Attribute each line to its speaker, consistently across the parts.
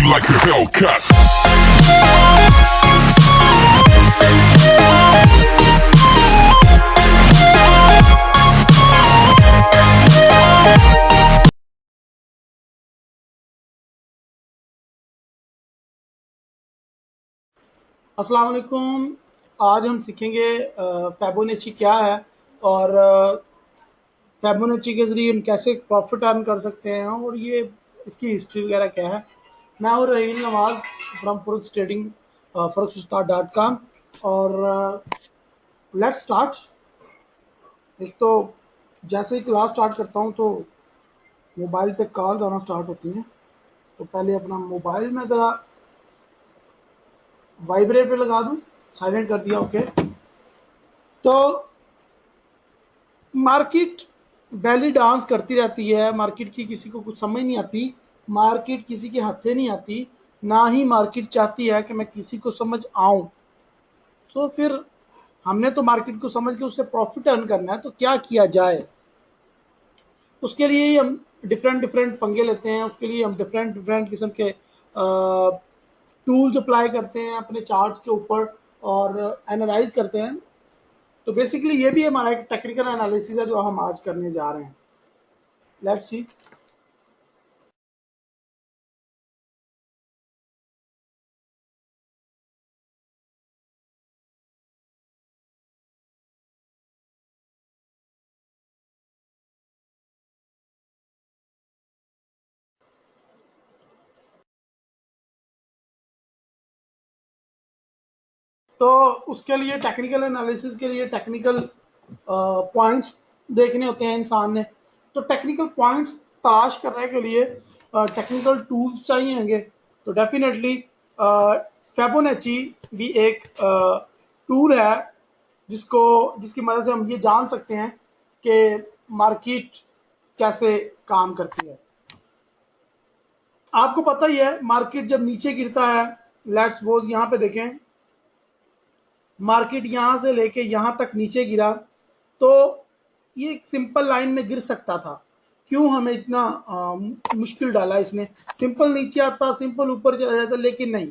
Speaker 1: me like a Hellcat.
Speaker 2: अस्सलाम वालेकुम। आज हम सीखेंगे फ़िबोनाची क्या है और फ़िबोनाची के ज़रिए हम कैसे प्रॉफिट अर्न कर सकते हैं और ये इसकी हिस्ट्री वगैरह क्या है। मैं हूँ रहील नवाज़ फ्रॉम फॉरेक्स ट्रेडिंग forex.com और लेट्स स्टार्ट। एक तो जैसे ही क्लास स्टार्ट करता हूँ तो मोबाइल पे कॉल्स आना स्टार्ट होती हैं, तो पहले अपना मोबाइल में ज़रा वाइब्रेट पे लगा दूँ, साइलेंट कर दिया। ओके, तो मार्केट बैली डांस करती रहती है। मार्केट की किसी को कुछ समझ नहीं आती, मार्केट किसी के हाथे नहीं आती, ना ही मार्केट चाहती है कि मैं किसी को समझ आऊं। तो फिर हमने तो मार्केट को समझ के उससे प्रॉफिट अर्न करना है, तो क्या किया जाए। उसके लिए ही हम डिफरेंट डिफरेंट पंगे लेते हैं, उसके लिए हम डिफरेंट डिफरेंट किस्म के टूल्स अप्लाई करते हैं अपने चार्ट्स के ऊपर और एनालाइज करते हैं। तो बेसिकली ये भी हमारा एक टेक्निकल एनालिसिस है जो हम आज करने जा रहे हैं। Let's see. तो उसके लिए टेक्निकल एनालिसिस के लिए टेक्निकल पॉइंट्स देखने होते हैं इंसान ने। तो टेक्निकल पॉइंट्स तलाश करने के लिए टेक्निकल टूल्स चाहिए होंगे। तो डेफिनेटली फिबोनाची भी एक टूल है जिसकी मदद से हम ये जान सकते हैं कि मार्केट कैसे काम करती है। आपको पता ही है मार्केट जब नीचे गिरता है, लेट्स सपोज यहाँ पे देखें, मार्केट यहाँ से लेके यहाँ तक नीचे गिरा, तो ये एक सिंपल लाइन में गिर सकता था। क्यों हमें इतना मुश्किल डाला इसने। सिंपल नीचे आता, सिंपल ऊपर चला जाता, लेकिन नहीं,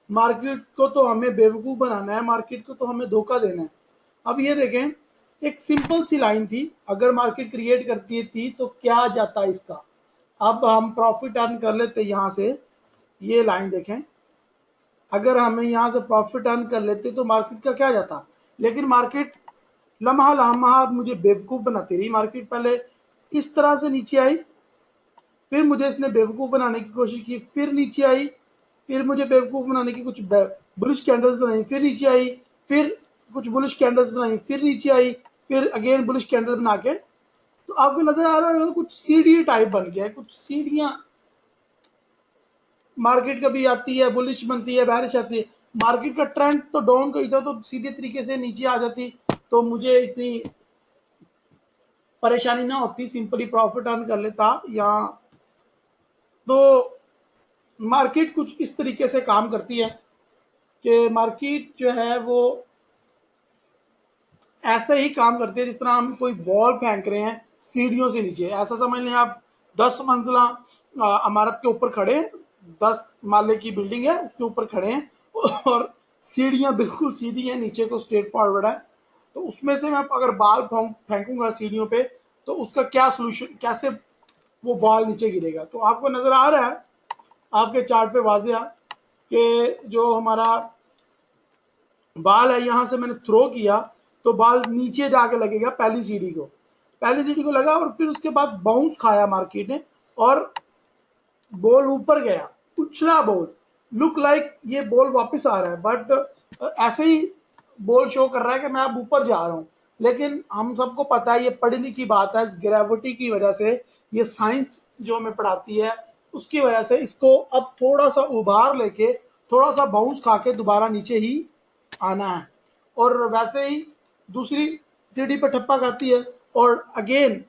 Speaker 2: मार्केट को तो हमें बेवकूफ़ बनाना है, मार्केट को तो हमें धोखा देना है। अब ये देखें, एक सिंपल सी लाइन थी, अगर मार्केट क्रिएट करती थी तो क्या जाता इसका। अब हम प्रॉफिट अर्न कर लेते यहाँ से। ये लाइन देखें, अगर हमें यहाँ से प्रॉफिट अर्न कर लेते तो मार्केट का क्या जाता। लेकिन मार्केट लम्हा लम्हा मुझे बेवकूफ़ बनाती रही। मार्केट पहले इस तरह से नीचे आई, फिर मुझे इसने बेवकूफ़ बनाने की कोशिश की, फिर नीचे आई, फिर मुझे बेवकूफ़ बनाने की कुछ बुलिश कैंडल्स बनाई, फिर नीचे आई, फिर कुछ बुलिश कैंडल्स बनाई, फिर नीचे आई, फिर अगेन बुलिश कैंडल बना के। तो आपको नजर आ रहा है कुछ सीढ़ी टाइप बन गया है, कुछ सीढ़ियां। मार्केट कभी आती है, बुलिश बनती है, बैरिश आती है। मार्केट का ट्रेंड तो डाउन का ही था, तो सीधे तरीके से नीचे आ जाती तो मुझे इतनी परेशानी ना होती, सिंपली प्रॉफिट अर्न कर लेता। या तो मार्केट कुछ इस तरीके से काम करती है कि मार्केट जो है वो ऐसे ही काम करती है जिस तरह हम कोई बॉल फेंक रहे हैं सीढ़ियों से नीचे। ऐसा समझ लें आप 10 मंजिला इमारत के ऊपर खड़े हैं, 10 माले की बिल्डिंग है, उसके ऊपर खड़े हैं और सीढ़ियां बिल्कुल सीधी हैं, नीचे को स्ट्रेट फॉरवर्ड है। तो उसमें से मैं अगर बॉल फेंकूंगा सीढ़ियों पे, तो उसका क्या सोल्यूशन, कैसे वो बॉल नीचे गिरेगा। तो आपको नजर आ रहा है आपके चार्ट पे वाजिया कि जो हमारा बाल है, यहाँ से मैंने थ्रो किया तो बाल नीचे जाके लगेगा पहली सीढ़ी को, पहली सीढ़ी को लगा और फिर उसके बाद बाउंस खाया मार्केट ने और बॉल ऊपर गया, उछला बॉल। लुक लाइक ये बॉल वापस आ रहा है, बट ऐसे ही बॉल शो कर रहा है कि मैं अब ऊपर जा रहा हूँ। लेकिन हम सबको पता है, ये पढ़ी लिखी बात है, ग्रेविटी की वजह से, ये साइंस जो हमें पढ़ाती है उसकी वजह से इसको अब थोड़ा सा उभार लेके, थोड़ा सा बाउंस खा के दोबारा नीचे ही आना है। और वैसे ही दूसरी सीढ़ी पर ठप्पा खाती है और अगेन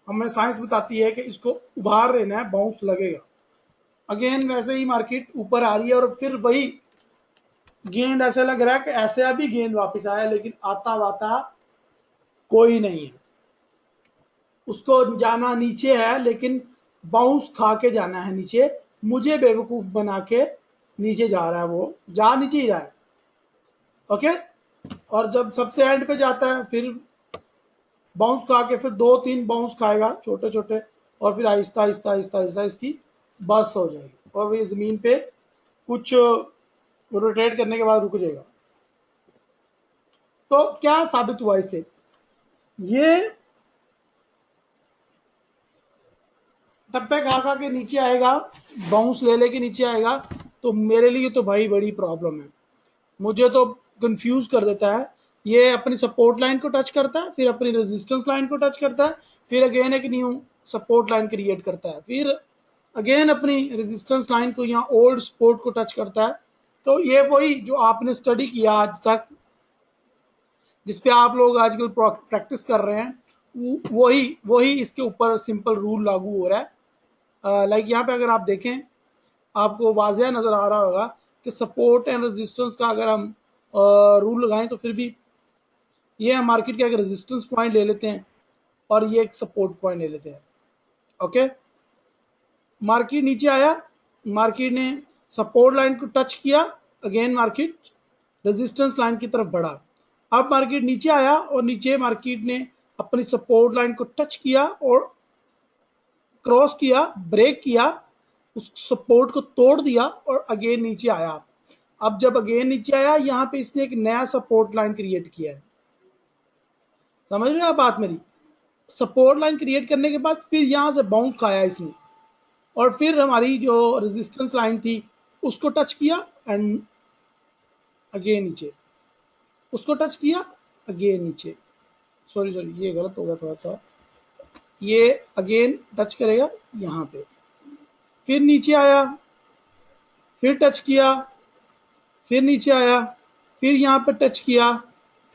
Speaker 2: हमें साइंस बताती है कि इसको उभार लेना है, बाउंस लगेगा। अगेन वैसे ही मार्केट ऊपर आ रही है और फिर वही गेंद, ऐसा लग रहा है कि ऐसे अभी गेंद वापस आया, लेकिन आता वाता कोई नहीं है। उसको जाना नीचे है, लेकिन बाउंस खा के जाना है नीचे, मुझे बेवकूफ बना के नीचे जा रहा है, वो जा नीचे ही रहा है। ओके, और जब सबसे एंड पे जाता है फिर बाउंस खा के, फिर 2-3 बाउंस खाएगा छोटे छोटे, और फिर आहिस्ता आहिस्ता आहिस्ता आहिस्ता इसकी बस हो जाएगी और वो जमीन पे कुछ रोटेट करने के बाद रुक जाएगा। तो क्या साबित हुआ इससे, ये टप्पे खा खा के नीचे आएगा, बाउंस ले लेके नीचे आएगा, तो मेरे लिए तो भाई बड़ी प्रॉब्लम है, मुझे तो कंफ्यूज कर देता है। ये अपनी सपोर्ट लाइन को टच करता है, फिर अपनी रेजिस्टेंस लाइन को टच करता है, फिर अगेन एक न्यू सपोर्ट लाइन क्रिएट करता है, फिर अगेन अपनी रेजिस्टेंस लाइन को, यहाँ ओल्ड सपोर्ट को टच करता है। तो ये वही जो आपने स्टडी किया आज तक, जिसपे आप लोग आजकल प्रैक्टिस कर रहे हैं, वही वही इसके ऊपर सिंपल रूल लागू हो रहा है। लाइक यहाँ पे अगर आप देखें, आपको वाज़ह नजर आ रहा होगा कि सपोर्ट एंड रेजिस्टेंस का अगर हम रूल लगाएं, तो फिर भी ये हम मार्केट के अगर रेजिस्टेंस पॉइंट ले लेते हैं और ये एक सपोर्ट पॉइंट ले लेते हैं। ओके, मार्केट नीचे आया, मार्केट ने सपोर्ट लाइन को टच किया, अगेन मार्केट रेजिस्टेंस लाइन की तरफ बढ़ा। अब मार्केट नीचे आया और नीचे मार्केट ने अपनी सपोर्ट लाइन को टच किया और क्रॉस किया, ब्रेक किया, उस सपोर्ट को तोड़ दिया और अगेन नीचे आया। अब जब अगेन नीचे आया, यहाँ पे इसने एक नया सपोर्ट लाइन क्रिएट किया है। समझ रहे हो आप बात मेरी? सपोर्ट लाइन क्रिएट करने के बाद फिर यहाँ से बाउंस खाया इसने, और फिर हमारी जो रेजिस्टेंस लाइन थी उसको टच किया एंड अगेन नीचे, उसको टच किया, अगेन नीचे। सॉरी ये गलत हो गया थोड़ा सा, ये अगेन टच करेगा यहाँ पे, फिर नीचे आया, फिर टच किया, फिर नीचे आया, फिर यहाँ पे टच किया,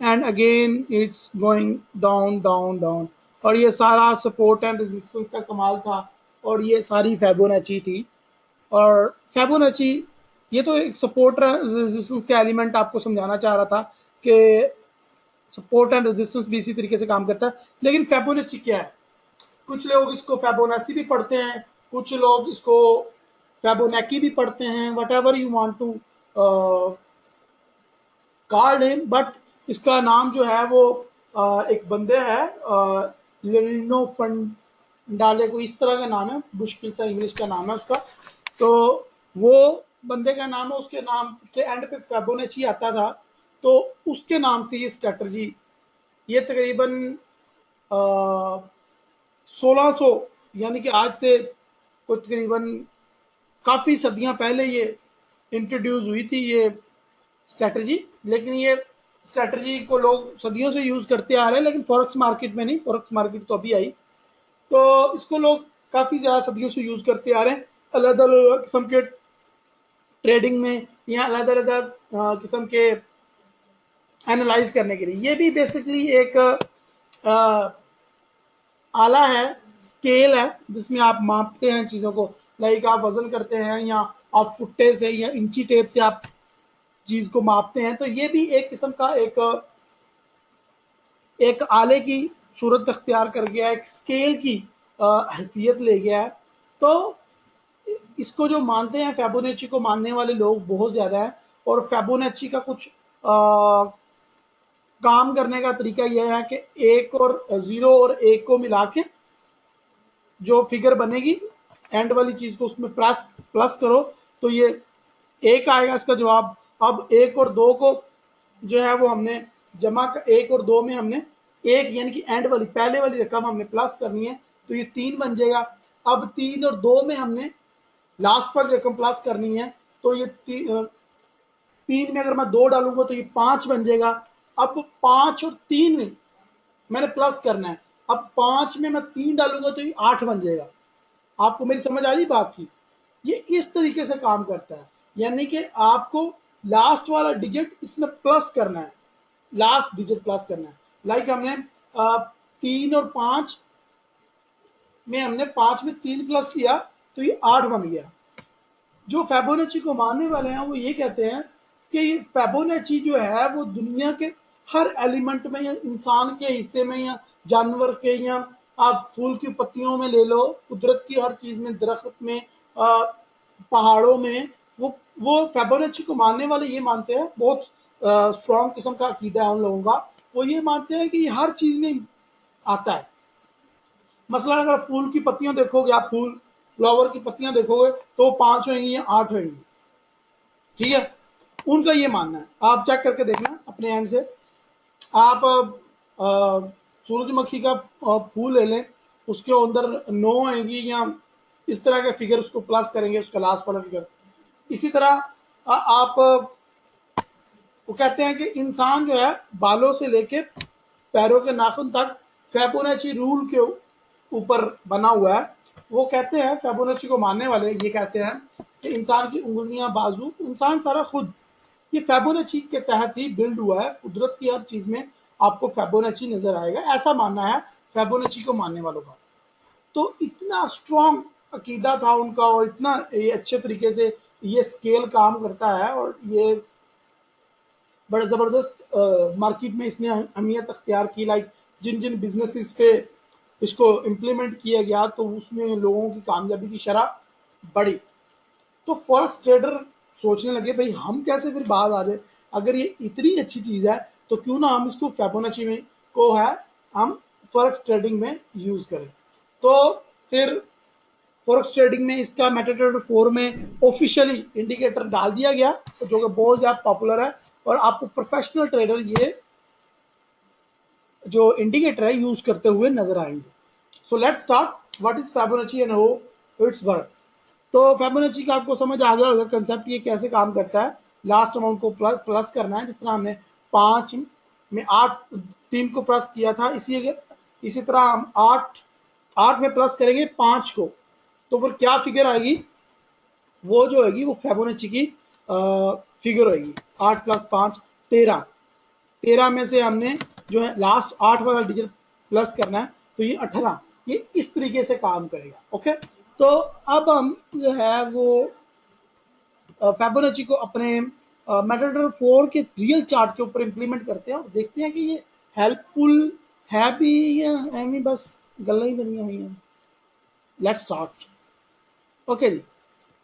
Speaker 2: and again it's going down down down. और ये सारा सपोर्ट एंड रेजिस्टेंस का कमाल था, और ये सारी फिबोनाची थी। और फिबोनाची, ये तो एक सपोर्ट रेजिस्टेंस का एलिमेंट आपको समझाना चाह रहा था कि सपोर्ट एंड रेजिस्टेंस भी इसी तरीके से काम करता है। लेकिन फिबोनाची क्या है? कुछ लोग इसको फिबोनाची भी पढ़ते हैं, कुछ लोग इसको फिबोनाची भी पढ़ते हैं, whatever you want to called him, but इसका नाम जो है वो एक बंदे है, लेनिनो फंडाले, को इस तरह का नाम है, मुश्किल सा इंग्लिश का नाम है उसका। तो वो बंदे का नाम है, उसके नाम के एंड पे फिबोनाची आता था, तो उसके नाम से ये स्ट्रेटजी, ये तकरीबन 1600, यानी कि आज से कुछ तकरीबन काफ़ी सदियां पहले ये इंट्रोड्यूस हुई थी ये स्ट्रेटजी। लेकिन ये स्ट्रेटजी को लोग सदियों से यूज़ करते आ रहे हैं, लेकिन फॉरेक्स मार्केट में नहीं, फॉरेक्स मार्केट तो अभी आई। तो इसको लोग काफ़ी ज़्यादा सदियों से यूज़ करते आ रहे हैं, अलग अलग किस्म के ट्रेडिंग में या अलग अलग किस्म के एनालाइज करने के लिए। ये भी बेसिकली एक आला है, स्केल है, जिसमें आप मापते हैं चीज़ों को। लाइक आप वजन करते हैं, या आप फुट्टे से या इंची टेप से आप चीज को मापते हैं। तो ये भी एक किस्म का एक आले की सूरत अख्तियार कर गया है, एक स्केल की हैसियत ले गया है। तो इसको जो मानते हैं, फिबोनाची को मानने वाले लोग बहुत ज्यादा है। और फिबोनाची का कुछ काम करने का तरीका यह है कि एक और 0 और 1 को मिला के जो फिगर बनेगी, एंड वाली चीज को उसमें प्लस प्लस करो, तो ये 1 आएगा इसका जवाब। अब 1 और 2 को जो है वो हमने जमा कर, 1 और 2 में हमने 1 यानी कि एंड वाली पहले वाली रकम हमने प्लस करनी है, तो ये 3 बन जाएगा। अब 3 और 2 में हमने लास्ट वाली रकम प्लस करनी है, तो ये 3 में अगर मैं 2 डालूंगा तो ये 5 बन जाएगा। अब 5 और 3 में मैंने प्लस करना है, अब 5 में मैं 3 डालूंगा तो ये 8 बन जाएगा। आपको मेरी समझ आ रही बात की? ये इस तरीके से काम करता है, यानी कि आपको लास्ट वाला डिजिट इसमें प्लस करना है, लास्ट डिजिट प्लस करना है। लाइक हमने 3 और 5 में हमने 5 में 3 प्लस किया, तो ये 8 बन गया। जो फिबोनाची को मानने वाले हैं वो ये कहते हैं कि ये फिबोनाची जो है वो दुनिया के हर एलिमेंट में, या इंसान के हिस्से में, या जानवर के, या आप फूल की पत्तियों में ले लो, कुदरत की हर चीज में, दरख्त में, पहाड़ों में, वो फिबोनाची को मानने वाले ये मानते हैं, बहुत स्ट्रॉन्ग किस्म का अकीदा है उन लोगों का, वो ये मानते हैं कि ये हर चीज में आता है। मसलन अगर फूल की पत्तियां देखोगे, आप फूल फ्लावर की पत्तियां देखोगे तो 5 होंगी या 8 होंगी, ठीक है। उनका ये मानना है, आप चेक करके देखना अपने एंड से। आप सूरजमुखी का फूल ले लें, उसके अंदर 9 आएगी या इस तरह के फिगर उसको प्लस करेंगे, उसका लास्ट वाला फिगर। इसी तरह आप वो कहते हैं कि इंसान जो है बालों से लेके पैरों के नाखून तक फिबोनाची रूल के ऊपर बना हुआ है। वो कहते हैं, फिबोनाची को मानने वाले ये कहते हैं कि इंसान की उंगलियां, बाजू, इंसान सारा खुद ये फिबोनाची के तहत ही बिल्ड हुआ है। कुदरत की हर चीज में आपको फिबोनाची नजर आएगा, ऐसा मानना है फिबोनाची को मानने वालों का। तो इतना स्ट्रॉन्ग अकीदा था उनका, और इतना ये अच्छे तरीके से ये स्केल काम करता है, और ये बड़ा ज़बरदस्त मार्केट में इसने अहमियत अख्तियार की। लाइक जिन जिन बिजनेसेस पे इसको इम्प्लीमेंट किया गया तो उसमें लोगों की कामयाबी की शरह बढ़ी। तो फॉरेक्स ट्रेडर सोचने लगे, भाई हम कैसे फिर बाहर आ जाए, अगर ये इतनी अच्छी चीज़ है तो क्यों ना हम इसको फिबोनाची में को है हम फॉरेक्स ट्रेडिंग में यूज़ करें। तो फिर फॉरेक्स ट्रेडिंग में इसका मेटाट्रेडर 4 में ऑफिशियली इंडिकेटर डाल दिया गया, जो कि बहुत ज़्यादा पॉपुलर है, और आपको प्रोफेशनल ट्रेडर ये जो इंडिकेटर है यूज करते हुए नजर आएंगे। So let's start, what is Fibonacci and how it's work. तो फिबोनाची का आपको समझ आ गया होगा कंसेप्ट, ये कैसे काम करता है। लास्ट अमाउंट को प्लस करना है, जिस तरह हमने 5 में 8 3 को प्लस किया था, इसी तरह हम 8 में प्लस करेंगे 5 को, तो फिर क्या फिगर आएगी, वो जो होगी वो फिबोनाची की फिगर होगी। 8 + 5 13, 13 में से हमने जो है लास्ट 8 वाला डिजिट प्लस करना है, तो ये 18, ये इस तरीके से काम करेगा। ओके, तो अब हम जो है वो फिबोनाची को अपने मेटाट्रेडर 4 के रियल चार्ट के ऊपर इंप्लीमेंट करते हैं, और देखते हैं कि ये हेल्पफुल है भी या एमी बस गल्ला ही बनी हुई हैं। Let's start. ओके जी,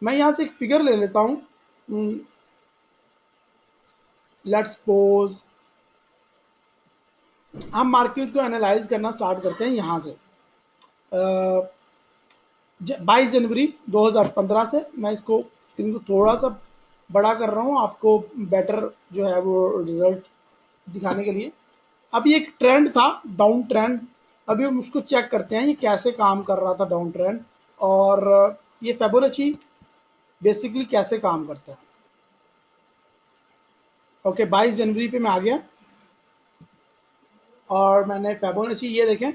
Speaker 2: मैं यहाँ से एक फिगर ले लेता हूँ। लेट्स सपोज हम मार्केट को एनालाइज करना स्टार्ट करते हैं यहाँ से। 22 जनवरी 2015 से, मैं इसको स्क्रीन को थोड़ा सा बड़ा कर रहा हूँ आपको बेटर जो है वो रिजल्ट दिखाने के लिए। अभी एक ट्रेंड था, डाउन ट्रेंड, अभी हम उसको चेक करते हैं ये कैसे काम कर रहा था डाउन ट्रेंड, और ये फिबोनाची बेसिकली कैसे काम करता है। ओके, 22 जनवरी पे मैं आ गया और मैंने फिबोनाची, ये देखें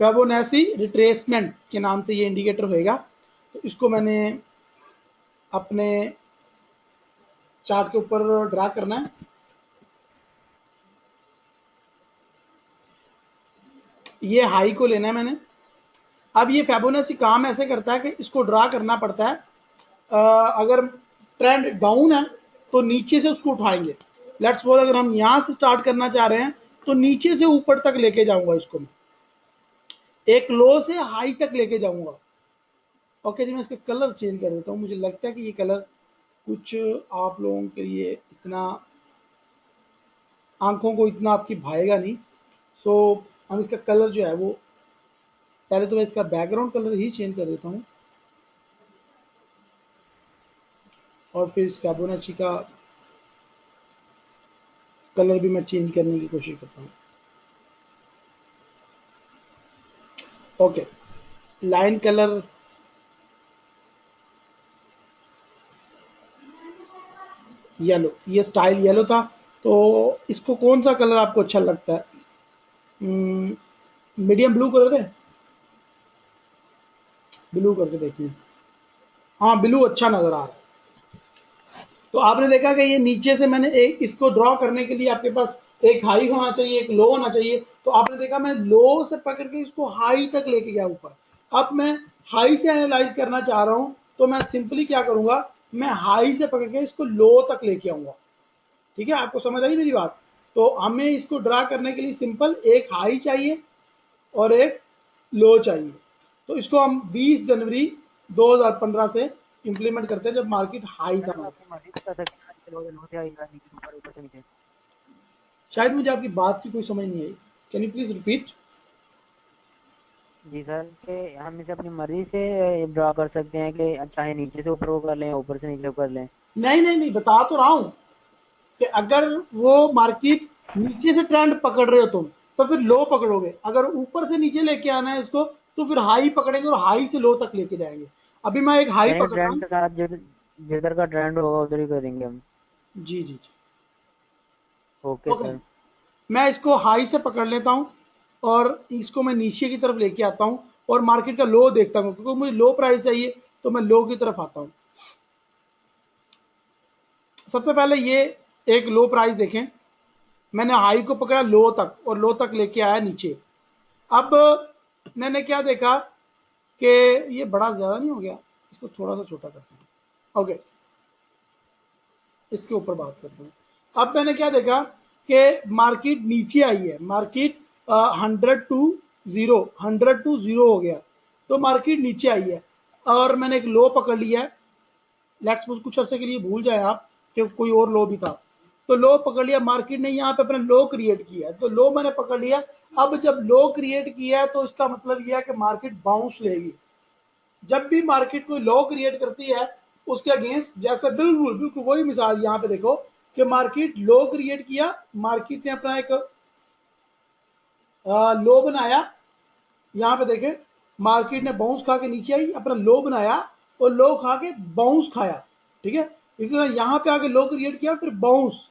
Speaker 2: फिबोनाची रिट्रेसमेंट के नाम से ये इंडिकेटर होएगा, तो इसको मैंने अपने चार्ट के ऊपर ड्रा करना है। ये हाई को लेना है मैंने। अब ये फिबोनाची काम ऐसे करता है कि इसको ड्रा करना पड़ता है, अगर ट्रेंड डाउन है तो नीचे से उसको उठाएंगे। लेट्स सपोज अगर हम यहां से स्टार्ट करना चाह रहे हैं तो नीचे से ऊपर तक लेके जाऊंगा इसको, मैं एक लो से हाई तक लेके जाऊंगा। ओके जी, मैं इसका कलर चेंज कर देता हूँ, मुझे लगता है कि ये कलर कुछ आप लोगों के लिए इतना, आंखों को इतना आपकी भाएगा नहीं। सो हम इसका कलर जो है वो, पहले तो मैं इसका बैकग्राउंड कलर ही चेंज कर देता हूँ, और फिर इस फिबोनाची का कलर भी मैं चेंज करने की कोशिश करता हूँ। ओके, लाइन कलर येलो, ये स्टाइल येलो था, तो इसको कौन सा कलर आपको अच्छा लगता है? मीडियम ब्लू कर दे, ब्लू करके देखिए। हाँ, ब्लू अच्छा नजर आ रहा है। तो आपने देखा कि ये नीचे से मैंने एक इसको ड्रॉ करने के लिए आपके पास एक हाई होना चाहिए, एक लो होना चाहिए, तो आपने देखा मैं लो से पकड़ के इसको हाई तक लेके गया ऊपर। अब मैं हाई से एनालाइज करना चाह रहा हूं, तो मैं सिंपली क्या करूंगा, मैं हाई से पकड़ के इसको लो तक लेके आऊंगा। ठीक है, आपको समझ आई मेरी बात? तो हमें इसको ड्रा करने के लिए सिंपल एक हाई चाहिए और एक लो चाहिए। तो इसको हम 20 जनवरी 2015 से इम्प्लीमेंट करते हैं जब मार्केट हाई था।
Speaker 1: मैंने तो अपनी मर्जी से कर सकते हैं, नीचे लो लो से आएगा, नीचे से ऊपर, ऊपर से नीचे।
Speaker 2: शायद मुझे आपकी बात की कोई समझ नहीं आई, कैन यू प्लीज रिपीट?
Speaker 1: जी सर, कि हम इसे अपनी मर्जी से ड्रा कर सकते हैं कि चाहे नीचे से ऊपर को कर लें, ऊपर से नीचे को कर लें।
Speaker 2: नहीं नहीं नहीं, बता तो रहा हूँ कि अगर वो मार्केट नीचे से ट्रेंड पकड़ रहे हो तुम, तो फिर लो पकड़ोगे। अगर ऊपर से नीचे लेके आना है इसको, तो फिर हाई पकड़ेंगे और हाई से लो तक लेके जाएंगे। अभी मैं एक हाई
Speaker 1: यानी
Speaker 2: पकड़ रहा
Speaker 1: ट्रेंड
Speaker 2: हूँ।
Speaker 1: के साथ जिधर जिधर का ट्रेंड होगा उधर ही करेंगे हम।
Speaker 2: जी जी जी।
Speaker 1: Okay
Speaker 2: okay,
Speaker 1: sir.
Speaker 2: मैं इसको हाई से पकड़ लेता हूँ और इसको मैं नीचे की तरफ लेके आता हूँ और मार्केट का लो देखता हूँ, क्योंकि मुझे लो प्राइस चाहिए, तो मैं लो की तरफ आता हूँ। सबसे पहले ये एक लो प्राइस देखें, मैंने हाई को पकड़ा लो तक और लो तक लेके आया नीचे। अब मैंने क्या देखा कि ये बड़ा ज़्यादा नहीं हो गया, इसको थोड़ा सा छोटा करते हैं। ओके, इसके ऊपर बात करते हैं। अब मैंने क्या देखा कि मार्केट नीचे आई है, मार्केट 100 टू 0 हो गया, तो मार्केट नीचे आई है और मैंने एक लो पकड़ लिया है। लेट्स सपोज कुछ अर्से के लिए भूल जाए आप कि कोई और लो भी था, तो लो पकड़ लिया, मार्केट ने यहाँ पे अपना लो क्रिएट किया है, तो लो मैंने पकड़ लिया। अब जब लो क्रिएट किया है तो इसका मतलब यह है कि मार्केट बाउंस लेगी। जब भी मार्केट कोई लॉ क्रिएट करती है उसके अगेंस्ट, जैसे बिल्कुल बिल्कुल वही मिसाल यहाँ पे देखो कि मार्केट लॉ क्रिएट किया, मार्केट ने अपना एक लो बनाया। यहाँ पे देखें, मार्केट ने बाउंस खा के नीचे आई, अपना लो बनाया और लो खा के बाउंस खाया। ठीक है, इसी तरह यहाँ पे आके लो क्रिएट किया, फिर बाउंस,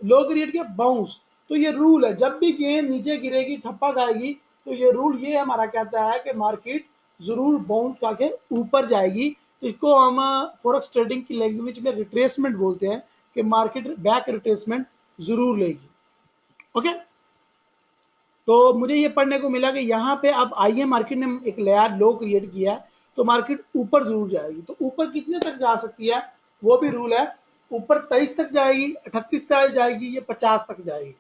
Speaker 2: लो क्रिएट किया, बाउंस। तो ये रूल है, जब भी गेंद नीचे गिरेगी ठप्पा खाएगी, तो ये रूल ये हमारा कहता है कि मार्केट जरूर बाउंस खा के ऊपर जाएगी। इसको हम फॉरेक्स ट्रेडिंग की लैंग्वेज में रिट्रेसमेंट बोलते हैं कि मार्केट बैक रिट्रेसमेंट जरूर लेगी। ओके, तो मुझे ये पढ़ने को मिला कि यहाँ पे अब आई मार्केट ने एक नया लो क्रिएट किया है, तो मार्केट ऊपर जरूर जाएगी। तो ऊपर कितने तक जा सकती है वो भी रूल है, ऊपर 23 तक जाएगी, 38 तक जाएगी, ये 50 तक जाएगी।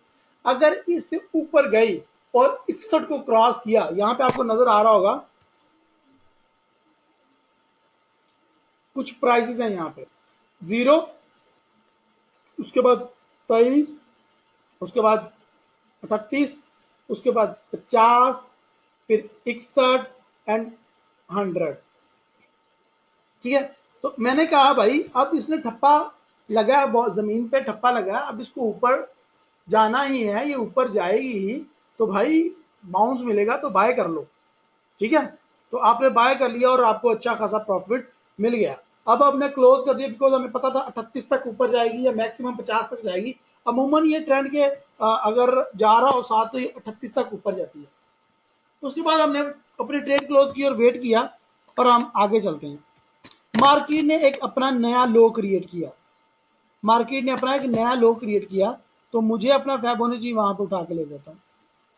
Speaker 2: अगर इससे ऊपर गई और 61 को क्रॉस किया, यहाँ पे आपको नजर आ रहा होगा कुछ प्राइसेस हैं यहाँ पे, 0, उसके बाद 23, उसके बाद 38, उसके बाद 50, फिर 61 एंड 100। ठीक है, तो मैंने कहा भाई अब इसने ठप्पा लगा है, जमीन पे ठप्पा लगा है, अब इसको ऊपर जाना ही है, ये ऊपर जाएगी ही, तो भाई बाउंस मिलेगा तो बाय कर लो। ठीक है, तो आपने बाय कर लिया और आपको अच्छा खासा प्रॉफिट मिल गया। अब हमने क्लोज कर दिया, बिकॉज हमें पता था 38 तक ऊपर जाएगी या मैक्सिमम 50 तक जाएगी। अमूमन ये ट्रेंड के अगर जा रहा हो साथ, तो ये 38 तक ऊपर जाती है। उसके बाद हमने अपनी ट्रेड क्लोज की और वेट किया, और हम आगे चलते हैं। मार्केट ने एक अपना नया लो क्रिएट किया, मार्केट ने अपना एक नया लो क्रिएट किया, तो मुझे अपना फिबोनाची वहां पे उठा के ले जाता हूँ।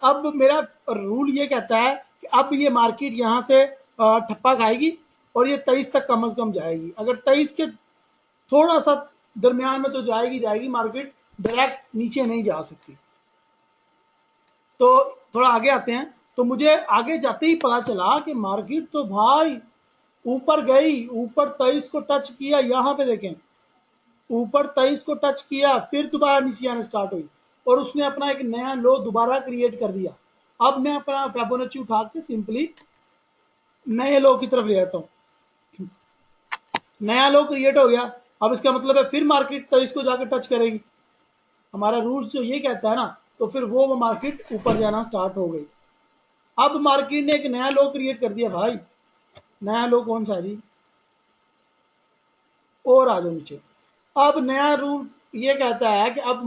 Speaker 2: अब मेरा रूल ये कहता है कि अब ये मार्केट यहाँ से ठप्पा खाएगी और ये 23 तक कम से कम जाएगी। अगर 23 के थोड़ा सा दरमियान में तो जाएगी जाएगी, मार्केट डायरेक्ट नीचे नहीं जा सकती। तो थोड़ा आगे आते हैं, तो मुझे आगे जाते ही पता चला कि मार्केट तो भाई ऊपर गई, ऊपर 23 को टच किया, यहाँ पे देखें ऊपर 23 को टच किया, फिर दोबारा नीचे आने स्टार्ट हुई और उसने अपना एक नया लो दोबारा क्रिएट कर दिया। अब मैं अपना फिबोनाची उठा के सिंपली नए लो की तरफ ले जाता हूँ, नया लो क्रिएट हो गया। अब इसका मतलब है फिर मार्केट 23 को जाकर टच करेगी, हमारा रूल्स जो ये कहता है ना, तो फिर वो मार्केट ऊपर जाना स्टार्ट हो गई। अब मार्केट ने एक नया लो क्रिएट कर दिया भाई, नया लो कौन सा जी, और आ जाओ नीचे। अब नया रूल ये कहता है कि अब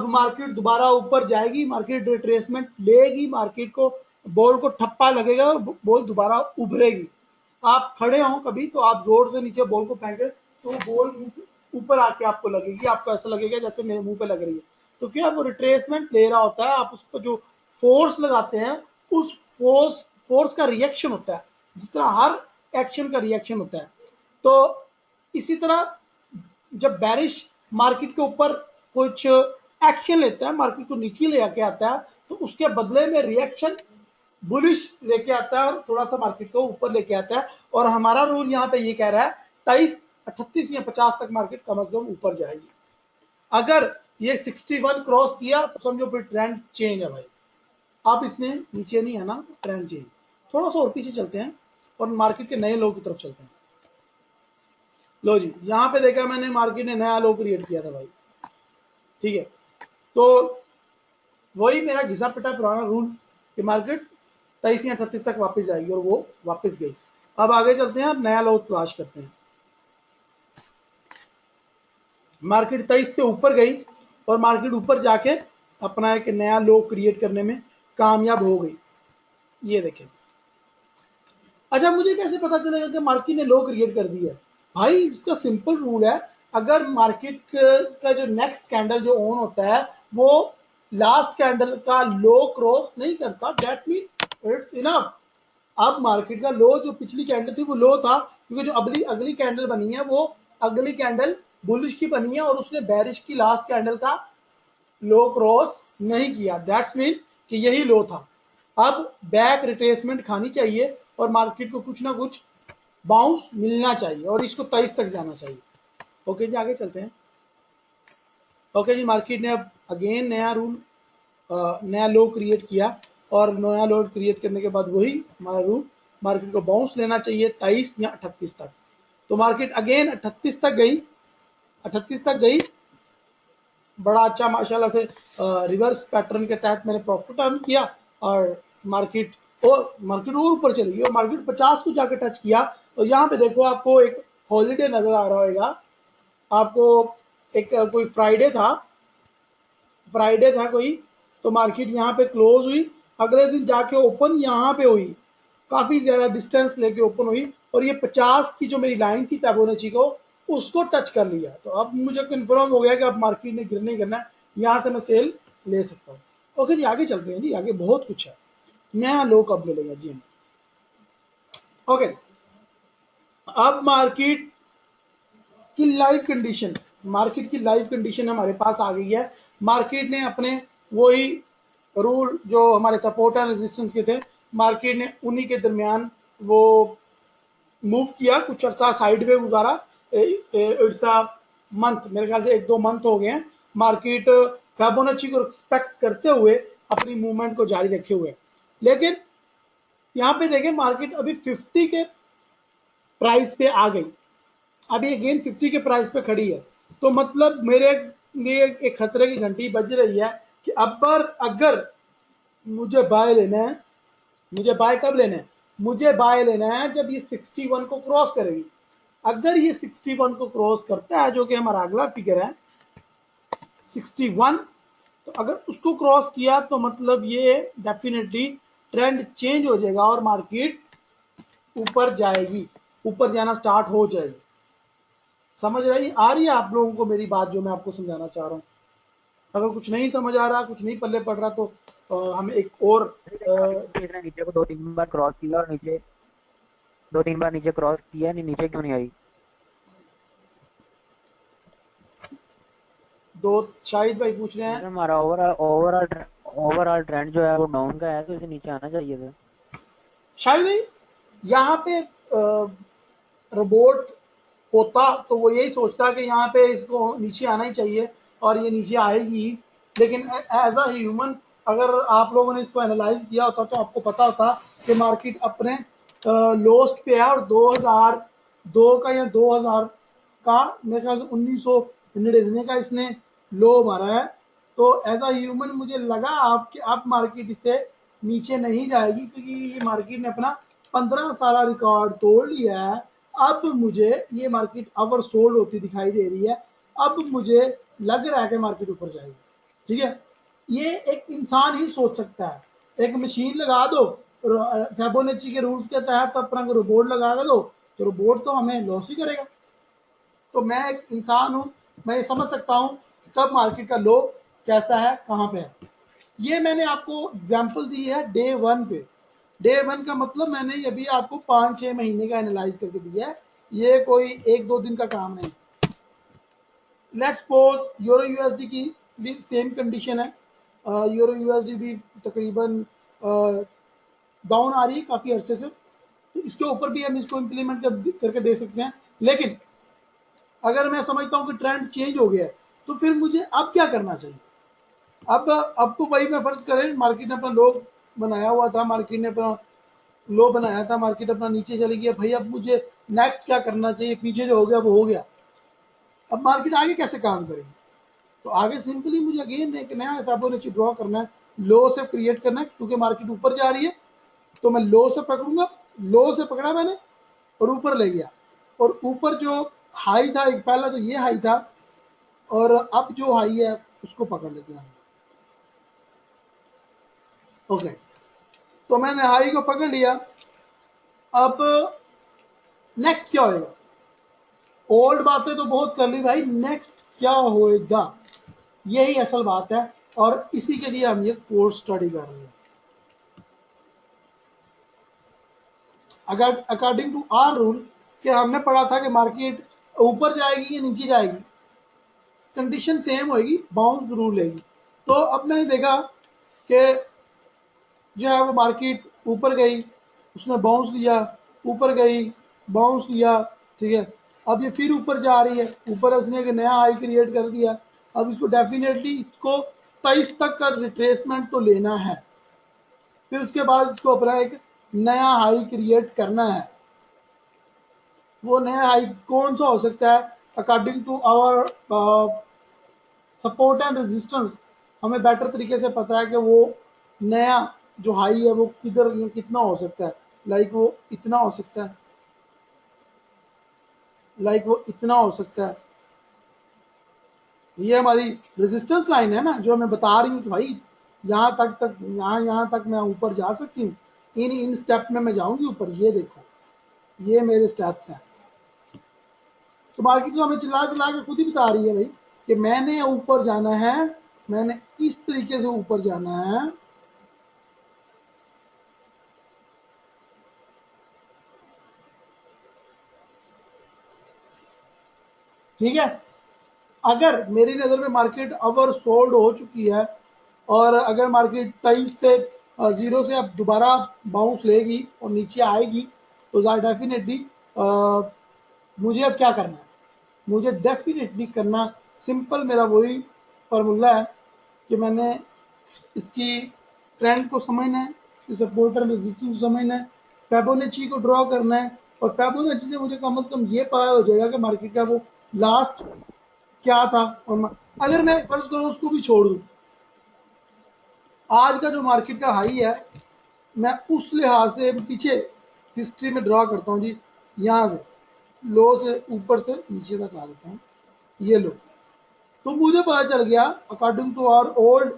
Speaker 2: मार्केट दोबारा ऊपर जाएगी, मार्केट रिट्रेसमेंट लेगी, मार्केट को बॉल को ठप्पा लगेगा और बॉल दोबारा उभरेगी। आप खड़े हो कभी तो आप जोर से नीचे बॉल को फेंके तो बॉल ऊपर आके आपको लगेगी, आपको ऐसा लगेगा जैसे मेरे मुंह पे लग रही है। तो क्या वो रिट्रेसमेंट ले रहा होता है, आप उसको जो फोर्स लगाते हैं, उस फोर्स का रिएक्शन होता है, जिस तरह हर एक्शन का रिएक्शन होता है। तो इसी तरह जब बैरिश मार्केट के ऊपर कुछ एक्शन लेता है, मार्केट को नीचे ले आके आता है, तो उसके बदले में रिएक्शन बुलिश लेके आता है और थोड़ा सा मार्केट को ऊपर लेके आता है। और हमारा रूल यहाँ पे ये कह रहा है 23, 38 या 50 तक मार्केट कम से कम ऊपर जाएगी। अगर ये 61 क्रॉस किया तो समझो फिर ट्रेंड चेंज है भाई। आप इसने नीचे नहीं है ना, ट्रेंड चेंज। थोड़ा सा और पीछे चलते हैं और मार्केट के नए लो की तरफ चलते हैं। लो जी, यहाँ पे देखा मैंने मार्केट ने नया लो क्रिएट किया था भाई, ठीक है। तो वही मेरा घिसा पिटा पुराना रूल कि मार्केट 23 या 38 तक वापस जाएगी और वो वापस गई। अब आगे चलते हैं, नया लो तलाश करते हैं। मार्केट 23 से ऊपर गई और मार्केट ऊपर जाके अपना एक नया लो क्रिएट करने में कामयाब हो गई। ये देखें। अच्छा, मुझे कैसे पता चलेगा कि मार्केट ने लो क्रिएट कर दिया है? भाई इसका सिंपल रूल है, अगर मार्केट का जो नेक्स्ट कैंडल जो ऑन होता है वो लास्ट कैंडल का लो क्रॉस नहीं करता, दैट मीन इट्स इनफ। अब मार्केट का लो जो पिछली कैंडल थी वो लो था, क्योंकि जो अगली अगली कैंडल बनी है वो अगली कैंडल बुलिश की बनी है और उसने बेरिश की लास्ट कैंडल का लो क्रॉस नहीं किया, दैट्स मीन कि यही लो था। अब बैक रिट्रेसमेंट खानी चाहिए और मार्केट को कुछ ना कुछ बाउंस मिलना चाहिए और इसको 23 तक जाना चाहिए। ओके जी, आगे चलते हैं। ओके जी, मार्केट ने अब अगेन नया रूल नया लो क्रिएट किया और नया लो क्रिएट करने के बाद वही हमारा रूल, मार्केट को बाउंस लेना चाहिए 23 या 38 तक। तो मार्केट अगेन 38 तक गई, 38 तक गई। बड़ा अच्छा माशाल्लाह से रिवर्स पैटर्न के तहत मैंने प्रॉफिट अर्न किया और मार्केट और ऊपर चली गई और मार्केट 50 को जाकर टच किया। और यहाँ पे देखो आपको एक हॉलीडे नजर आ रहा होगा आपको, एक कोई फ्राइडे था कोई, तो मार्केट यहाँ पे क्लोज हुई, अगले दिन जाके ओपन यहाँ पे हुई, काफी ज्यादा डिस्टेंस लेके ओपन हुई और ये 50 की जो मेरी लाइन थी फिबोनाची को उसको टच कर लिया। तो अब मुझे कंफर्म हो गया कि अब मार्केट ने गिरने ही गिरना है, यहाँ से मैं सेल ले सकता हूँ। ओके जी, आगे चलते हैं जी, आगे बहुत कुछ है। नया लो कब मिलेगा जी हम। ओके, अब मार्केट की लाइव कंडीशन हमारे पास आ गई है। मार्केट ने अपने वही रूल जो हमारे सपोर्ट एंड रेजिस्टेंस के थे, मार्केट ने उन्हीं के दरमियान वो मूव किया, कुछ अर्सा साइड वे गुजारा। इट्स अ मंथ, मेरे ख्याल से 1-2 मंथ हो गए हैं मार्केट फिबोनाची को रिस्पेक्ट करते हुए अपनी मूवमेंट को जारी रखे हुए। लेकिन यहाँ पे देखें मार्केट अभी 50 के प्राइस पे आ गई, अभी अगेन 50 के प्राइस पे खड़ी है। तो मतलब मेरे लिए एक खतरे की घंटी बज रही है कि अगर मुझे बाय लेना है, मुझे बाय कब लेना है, मुझे बाय लेना है जब ये 61 को क्रॉस करेगी। अगर ये 61 को क्रॉस करता है, जो कि हमारा अगला फिगर है 61, तो अगर उसको क्रॉस किया तो मतलब ये डेफिनेटली ट्रेंड चेंज हो जाएगा और मार्केट ऊपर जाएगी, ऊपर जाना स्टार्ट हो जाएगी। समझ आ रही है आप लोगों को मेरी बात जो मैं आपको समझाना चाह रहा हूँ? अगर कुछ नहीं समझ आ रहा, कुछ नहीं पल्ले पड़ रहा, तो हम एक और
Speaker 1: नीचे को 2-3 बार क्रॉस किया और नीचे 2-3 बार नीचे क्रॉस किया, नहीं नीचे क्यों नहीं आई?
Speaker 2: दो शाहिद भाई पूछ रहे हैं
Speaker 1: हमारा ओवरऑल ट्रेंड जो है वो डाउन का है, तो इसे नीचे आना चाहिए था।
Speaker 2: शाहिद भाई, यहाँ पे रोबोट होता तो वो यही सोचता कि यहाँ पे इसको नीचे आना ही चाहिए और ये नीचे आएगी ही। लेकिन एज अ ह्यूमन अगर आप लोगों ने इसको एनालाइज किया होता तो आपको पता होता कि मार्केट अपने लोस्ट पे है और 2002 का या 2000 का, मेरे ख्याल से 1999 का इसने लो मारा है। तो एज अ ह्यूमन मुझे लगा आपके अब मार्केट इससे नीचे नहीं जाएगी, क्योंकि ये मार्केट ने अपना 15 साल रिकॉर्ड तोड़ लिया है। अब मुझे ये मार्केट ओवर सोल्ड होती दिखाई दे रही है, अब मुझे लग रहा है कि मार्केट ऊपर जाएगी। ठीक है, ये एक इंसान ही सोच सकता है। एक मशीन लगा दो, फिबोनाची के रूल्स के तहत अपना रोबोट लगा दो, तो रोबोट तो हमें लॉस ही करेगा। तो मैं एक इंसान हूं, मैं ये समझ सकता हूं कब मार्केट का लो कैसा है, कहां पे है। ये मैंने आपको एग्जांपल दी है डे 1 पे। डे 1 का मतलब मैंने अभी आपको 5-6 महीने का एनालाइज करके दिया है, ये कोई 1-2 दिन का काम नहीं। लेट्स सपोज यूरो यूएसडी की भी सेम कंडीशन है, यूरो यूएसडी भी तकरीबन डाउन आ रही है काफी अरसे से, तो इसके ऊपर भी हम इसको इम्प्लीमेंट करके दे सकते हैं। लेकिन अगर मैं समझता हूँ कि ट्रेंड चेंज हो गया है, तो फिर मुझे अब क्या करना चाहिए? अब तो भाई मैं फर्ज करें मार्केट ने अपना लो बनाया हुआ था, मार्केट ने अपना लो बनाया था, मार्केट अपना नीचे चली गई, भाई अब मुझे नेक्स्ट क्या करना चाहिए? पीछे जो हो गया वो हो गया, अब मार्केट आगे कैसे काम करेगी? तो आगे सिंपली मुझे अगेन एक नया फिबोनाची ड्रॉ करना है, लो से क्रिएट करना है, क्योंकि मार्केट ऊपर जा रही है तो मैं लो से पकड़ूंगा, लो से पकड़ा मैंने और ऊपर ले गया, और ऊपर जो हाई था, एक पहला तो ये हाई था, और अब जो हाई है उसको पकड़ लेते हैं। ओके, तो मैंने हाई को पकड़ लिया। अब नेक्स्ट क्या होएगा? ओल्ड बातें तो बहुत कर ली भाई, नेक्स्ट क्या होएगा यही असल बात है, और इसी के लिए हम ये कोर्स स्टडी कर रहे हैं। अगर अकॉर्डिंग टू आर रूल कि हमने पढ़ा था कि मार्केट ऊपर जाएगी या नीचे जाएगी, कंडीशन सेम होगी, बाउंस जरूर लेगी। तो अब मैंने देखा कि जो है वो मार्केट ऊपर गई, उसने बाउंस लिया, ऊपर गई, बाउंस लिया, ठीक है। अब ये फिर ऊपर जा रही है, ऊपर उसने एक नया हाई क्रिएट कर दिया। अब इसको डेफिनेटली इसको 23 तक का रिट्रेसमेंट तो लेना है, फिर उसके बाद इसको अपना एक नया हाई क्रिएट करना है। वो नया हाई कौन सा हो सकता है? According to our support and resistance हमें बेटर तरीके से पता है कि वो नया जो हाई है वो किधर कितना हो सकता है। लाइक वो इतना हो सकता है, लाइक वो इतना हो सकता है। ये हमारी रेजिस्टेंस लाइन है ना, जो हमें बता रही है कि भाई यहाँ तक यहाँ तक मैं ऊपर जा सकती हूँ, इन इन स्टेप में मैं जाऊंगी ऊपर, ये देखो ये मेरे स्टेप्स हैं। तो मार्केट तो हमें चिल्ला चिल्ला के खुद ही बता रही है भाई कि मैंने ऊपर जाना है, मैंने इस तरीके से ऊपर जाना है। ठीक है, अगर मेरी नज़र में मार्केट ओवर सोल्ड हो चुकी है, और अगर मार्केट 23 से जीरो से अब दोबारा बाउंस लेगी और नीचे आएगी, तो डेफिनेटली मुझे अब क्या करना है? मुझे डेफिनेटली करना सिंपल, मेरा वही फार्मूला है कि मैंने इसकी ट्रेंड को समझना है, इसकी सपोर्टर रेजिस्टेंस को समझना है, फिबोनाची को ड्रॉ करना है, और फिबोनाची से मुझे कम से कम ये पता हो जाएगा कि मार्केट का वो लास्ट क्या था। और अगर मैं फर्ज करूँ उसको भी छोड़ दूँ, आज का जो मार्केट का हाई है, मैं उस लिहाज से पीछे हिस्ट्री में ड्रा करता हूँ जी, यहाँ से लो से ऊपर से नीचे तक आ जाता हूँ, ये लो। तो मुझे पता चल गया according to our old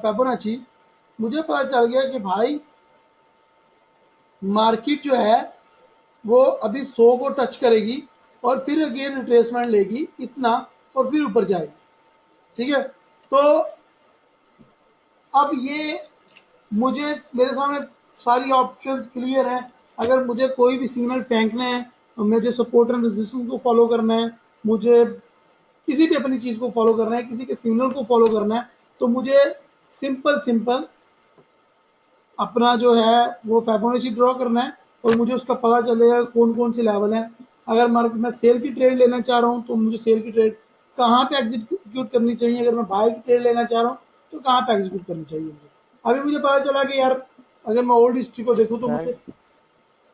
Speaker 2: Fibonacci, मुझे पता चल गया कि भाई मार्केट जो है वो अभी 100 को टच करेगी और फिर अगेन रिट्रेसमेंट लेगी इतना, और फिर ऊपर जाएगी। ठीक है, तो अब ये मुझे मेरे सामने सारी ऑप्शंस क्लियर हैं। अगर मुझे कोई भी सिग्नल फेंकना है, मुझे सपोर्ट एंड रेजिस्टेंस को फॉलो करना है, मुझे किसी भी अपनी चीज़ को फॉलो करना है, किसी के सिग्नल को फॉलो करना है, तो मुझे सिंपल सिंपल अपना जो है वो फिबोनाची ड्रॉ करना है, और मुझे उसका पता चलेगा कौन कौन से लेवल हैं। अगर मार्केट में सेल की ट्रेड लेना चाह रहा हूँ तो मुझे सेल की ट्रेड कहाँ पे एग्जीक्यूट करनी चाहिए, अगर मैं बाय की ट्रेड लेना चाह रहा हूँ तो कहाँ पे एग्जीक्यूट करनी चाहिए मुझे। अभी मुझे पता चला कि यार अगर मैं ओल्ड हिस्ट्री को देखूँ तो
Speaker 1: सर
Speaker 2: मुझे,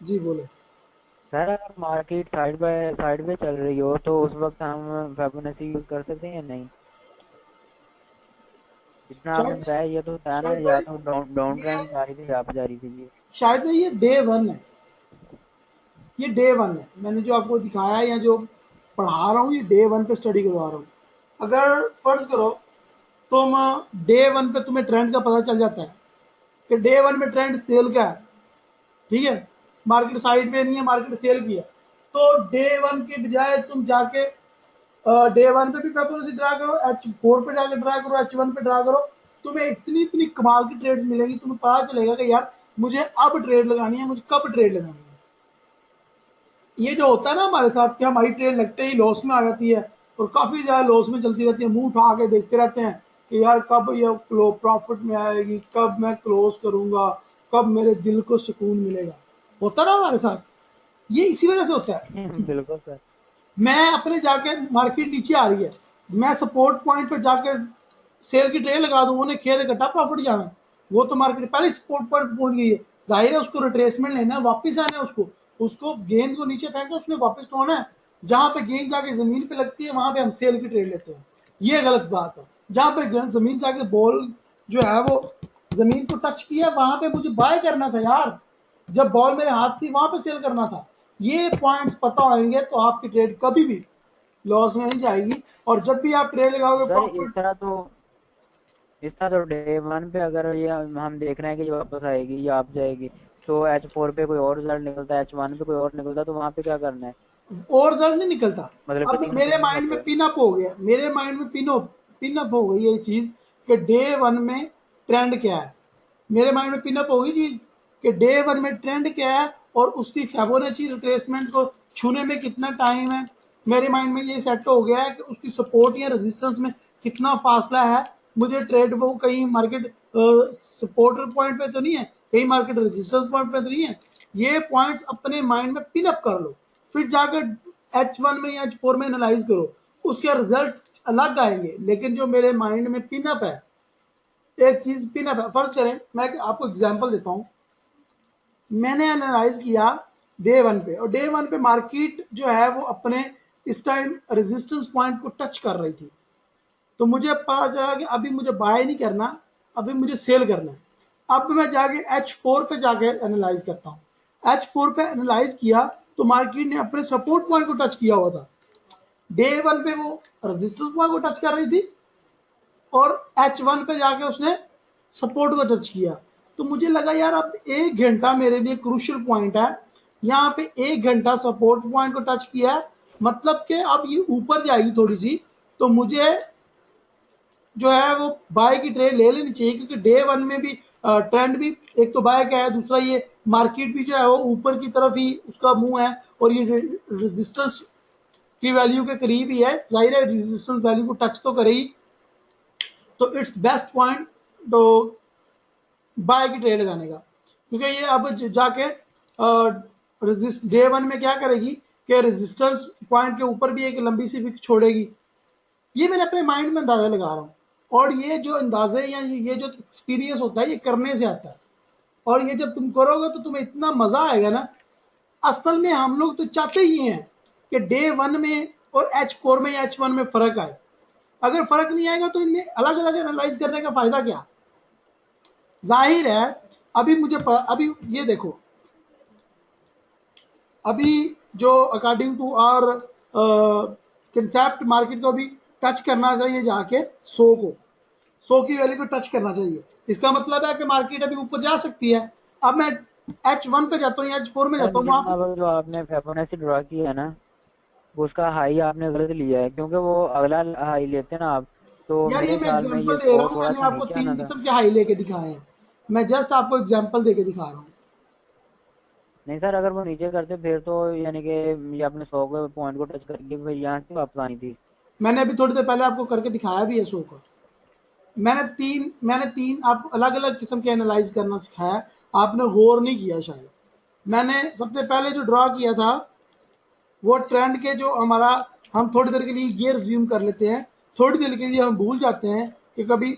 Speaker 2: जी बोले।
Speaker 1: सर अगर मार्केट साइड पे चल रही हो तो उस वक्त हम फिबोनाची यूज कर सकते हैं या नहीं? जितना आपने
Speaker 2: शायद
Speaker 1: बताया ये तो था ना,
Speaker 2: शायद
Speaker 1: या
Speaker 2: भाई
Speaker 1: तो डाउन डाउन
Speaker 2: ये
Speaker 1: ट्रेंड जा रही थी, आप जा रही थी जी।
Speaker 2: शायद भाई ये डे वन है, ये डे वन है, मैंने जो आपको दिखाया है या जो पढ़ा रहा हूँ ये डे वन पे स्टडी करवा रहा हूँ। अगर फर्ज करो तुम डे वन पे तुम्हें ट्रेंड का पता चल जाता है कि डे वन में ट्रेंड सेल का है, ठीक है, मार्केट साइड में नहीं है, मार्केट सेल की है, तो डे वन के बजाय तुम जाके डे वन पे भी पेपर ड्रा करो, H4 पे जाके ड्रा करो, H1 पे ड्रा करो, तुम्हें इतनी इतनी कमाल की ट्रेड्स मिलेंगी, तुम्हें पता चलेगा कि यार मुझे अब ट्रेड लगानी है, मुझे कब ट्रेड लगानी है। ये जो होता है ना हमारे साथ कि हमारी ट्रेड लगते ही लॉस में आ जाती है, और काफी ज्यादा लॉस में चलती रहती है, मुंह उठा के देखते रहते हैं कि यार कब ये प्रॉफिट में आएगी, कब मैं क्लोज करूंगा, कब मेरे दिल को सुकून मिलेगा। होता ना हमारे साथ, ये इसी वजह से होता है।
Speaker 1: बिल्कुल सर।
Speaker 2: मैं अपने जाके मार्केट नीचे आ रही है, मैं सपोर्ट पॉइंट पे जाकर सेल की ट्रेड लगा दूं, उन्हें खेद इकट्ठा प्रॉफिट जाना। वो तो मार्केट पहले सपोर्ट पॉइंट पहुंच गई है, जाहिर है उसको रिट्रेसमेंट लेना है, वापस आना है उसको, उसको गेंद को नीचे फेंका उसने वापस तोड़ना है। जहां पे गेंद जाके जमीन पे लगती है वहां पे हम सेल की ट्रेड लेते हैं, ये गलत बात है। जहां पे जमीन जाके बॉल जो है वो जमीन को टच किया, वहां पे मुझे बाय करना था यार, जब बॉल मेरे हाथ थी वहां पे सेल करना था। ये पॉइंट्स पता होंगे तो आपकी ट्रेड कभी भी लॉस में नहीं जाएगी। और जब भी आप ट्रेड लगाओगे
Speaker 1: सर
Speaker 2: प्रॉफिट।
Speaker 1: इस तरह तो डे वन पे अगर ये हम देख रहे हैं कि ये वापस आएगी या आप जाएगी, तो H4 पे कोई और रिजल्ट निकलता है, H1 पे कोई और निकलता है, तो वहां पे क्या करना है?
Speaker 2: और रिजल्ट नहीं निकलता।
Speaker 1: मतलब कि
Speaker 2: अब
Speaker 1: तीनों
Speaker 2: मेरे
Speaker 1: सेम
Speaker 2: माइंड
Speaker 1: होते
Speaker 2: में
Speaker 1: हैं।
Speaker 2: पिन अप हो गया, मेरे माइंड में पिन अप हो गई ये चीज कि डे वन में ट्रेंड क्या है। मेरे माइंड में पिन अप होगी चीज कि डे वन में ट्रेंड क्या है और उसकी फिबोनाची रिट्रेसमेंट को छूने में कितना टाइम है। मेरे माइंड में ये सेट हो गया है कि उसकी सपोर्ट या रेजिस्टेंस में कितना फासला है। मुझे ट्रेड वो कहीं मार्केट सपोर्ट पॉइंट पे तो नहीं है, कहीं मार्केट रेजिस्टेंस पॉइंट पे तो नहीं है। ये पॉइंट्स अपने माइंड में पिन अप कर लो, फिर जाकर H1 में या H4 में एनालाइज करो, उसके रिजल्ट अलग आएंगे। लेकिन जो मेरे माइंड में पिन अप है, एक चीज पिन अप है, फर्ज करें मैं आपको एग्जांपल देता हूं। मैंने एनालाइज किया डे वन पे, और डे वन पे मार्केट जो है वो अपने इस टाइम रेजिस्टेंस पॉइंट को टच कर रही थी। तो मुझे पता चला कि अभी मुझे बाय नहीं करना, अभी मुझे सेल करना है। अब मैं जाके H4 पे जाके एनालाइज करता हूँ। H4 पे एनालाइज किया तो मार्केट ने अपने सपोर्ट पॉइंट को टच किया हुआ था। डे वन पे वो रेजिस्टेंस पॉइंट को टच कर रही थी और H1 पे जाके उसने सपोर्ट को टच किया। तो मुझे लगा यार अब 1 घंटा मेरे लिए क्रूशियल पॉइंट है, यहाँ पे 1 घंटा सपोर्ट पॉइंट को टच किया है, मतलब कि अब ये ऊपर जाएगी थोड़ी सी, तो मुझे जो है वो बाय की ट्रेड ले लेनी चाहिए। क्योंकि डे वन में भी ट्रेंड भी एक तो बाय का है, दूसरा ये मार्केट भी जो है वो ऊपर की तरफ ही उसका मुंह है, और ये रेजिस्टेंस की वैल्यू के करीब ही है, जाहिर है रेजिस्टेंस वैल्यू को टच तो करेगी। तो इट्स बेस्ट पॉइंट तो बाय की ट्रेड लगाने का। क्योंकि ये अब जाके रेजिस्ट डे वन में क्या करेगी कि रेजिस्टेंस पॉइंट के ऊपर भी एक लंबी सी विक छोड़ेगी। ये मैंने अपने माइंड में अंदाजा लगा रहा हूँ, और ये जो अंदाजे या ये जो एक्सपीरियंस होता है ये करने से आता है। और ये जब तुम करोगे तो तुम्हें इतना मजा आएगा ना। असल में हम लोग तो चाहते ही हैं कि डे वन में और H4 में या H1 में फर्क आए। अगर फर्क नहीं आएगा तो इन्हें अलग अलग एनालाइज करने का फायदा क्या। जाहिर है अभी ये देखो, अभी जो according to our concept market को अभी टच करना चाहिए जाके 100 की वैल्यू को टच करना चाहिए। इसका मतलब है कि मार्केट अभी ऊपर जा सकती है। अब मैं H1 पे जाता हूँ या H4 में
Speaker 1: सर
Speaker 2: जाता हूँ
Speaker 1: लेकिन
Speaker 2: वहां पे।
Speaker 1: अब जो आपने फिबोनाची ड्रा किया है ना, वो उसका हाई आपने गलत लिया है, क्योंकि वो अगला हाई लेते ना आप, तो
Speaker 2: यार ये
Speaker 1: मेरे
Speaker 2: मैं
Speaker 1: ख्याल में
Speaker 2: एग्जांपल
Speaker 1: ये
Speaker 2: दे रहा
Speaker 1: और
Speaker 2: हूँ,
Speaker 1: थोड़ा
Speaker 2: मैंने
Speaker 1: सा
Speaker 2: आपको
Speaker 1: नीचे आना
Speaker 2: 3
Speaker 1: था।
Speaker 2: किस्म के हाई लेके दिखाए हैं। मैं जस्ट आपको एग्जांपल देके दिखा रहा हूँ।
Speaker 1: नहीं सर, अगर वो नीचे करते फिर तो यानी कि ये आपने 100 के पॉइंट को टच करके फिर यहाँ से वापस आनी थी।
Speaker 2: मैंने अभी थोड़ी देर पहले आपको करके दिखाया भी है 100 का। मैंने तीन आपको अलग अलग किस्म के एनालाइज करना सिखाया, आपने गौर नहीं किया शायद। मैंने सबसे पहले जो ड्रा किया था वो ट्रेंड के जो हमारा, हम थोड़ी देर के लिए ये रिज्यूम कर लेते हैं, थोड़ी देर के लिए हम भूल जाते हैं कि कभी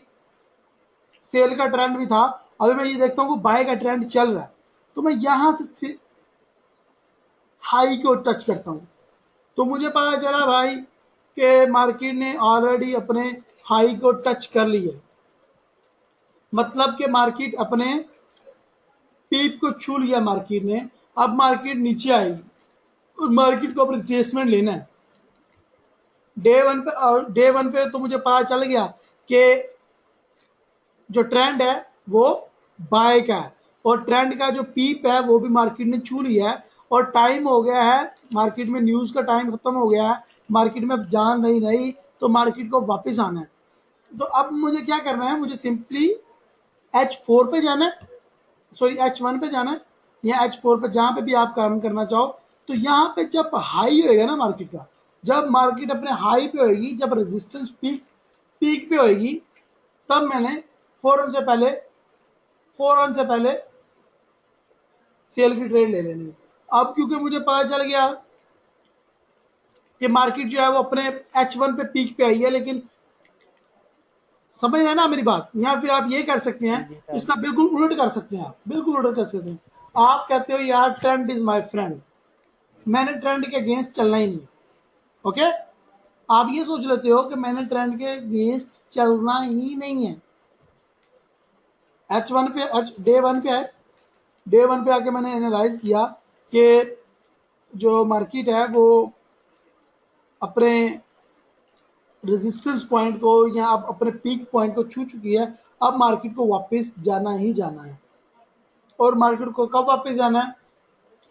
Speaker 2: सेल का ट्रेंड भी था। अभी मैं ये देखता हूँ कि बाय का ट्रेंड चल रहा है, तो मैं यहां से हाई को टच करता हूँ। तो मुझे पता चला भाई कि मार्केट ने ऑलरेडी अपने हाई को टच कर लिया, मतलब कि मार्केट अपने पीक को छू लिया मार्केट ने। अब मार्केट नीचे आएगी और मार्केट को अब रिट्रेसमेंट लेना है। डे वन पे तो मुझे पता चल गया कि जो ट्रेंड है वो बाय का है, और ट्रेंड का जो पीप है वो भी मार्केट ने छू लिया है, और टाइम हो गया है मार्केट में, न्यूज का टाइम खत्म हो गया है, मार्केट में अब जान नहीं रही, तो मार्केट को वापस आना है। तो अब मुझे क्या करना है, मुझे सिंपली H4 पे जाना है, सॉरी H1 पे जाना है या H4 पे, जहां पे भी आप काम करना चाहो। तो यहाँ पे जब हाई होएगा ना मार्केट का, जब मार्केट अपने हाई पे होएगी, जब रेजिस्टेंस पीक पे होएगी, तब मैंने फौरन से पहले फौरन से पहले सेल की ट्रेड ले लेनी है। अब क्योंकि मुझे पता चल गया कि मार्केट जो है वो अपने H1 पे पीक पे आई है, लेकिन समझ रहे हैं ना मेरी बात। या फिर आप ये कर सकते हैं,
Speaker 1: जी जी सर।
Speaker 2: इसका बिल्कुल उलट कर सकते हैं, आप बिल्कुल उलट कर सकते हैं। आप कहते हो यार ट्रेंड इज माय फ्रेंड, मैंने ट्रेंड के अगेंस्ट चलना ही नहीं। ओके, आप ये सोच लेते हो कि मैंने ट्रेंड के अगेंस्ट चलना ही नहीं है। H1 पे डे वन पे आए, डे वन पे आके मैंने एनालाइज किया कि जो मार्केट है वो अपने रेजिस्टेंस पॉइंट को या अब अपने पीक पॉइंट को छू चुकी है। अब मार्केट को वापस जाना ही जाना है। और मार्केट को कब वापस जाना है,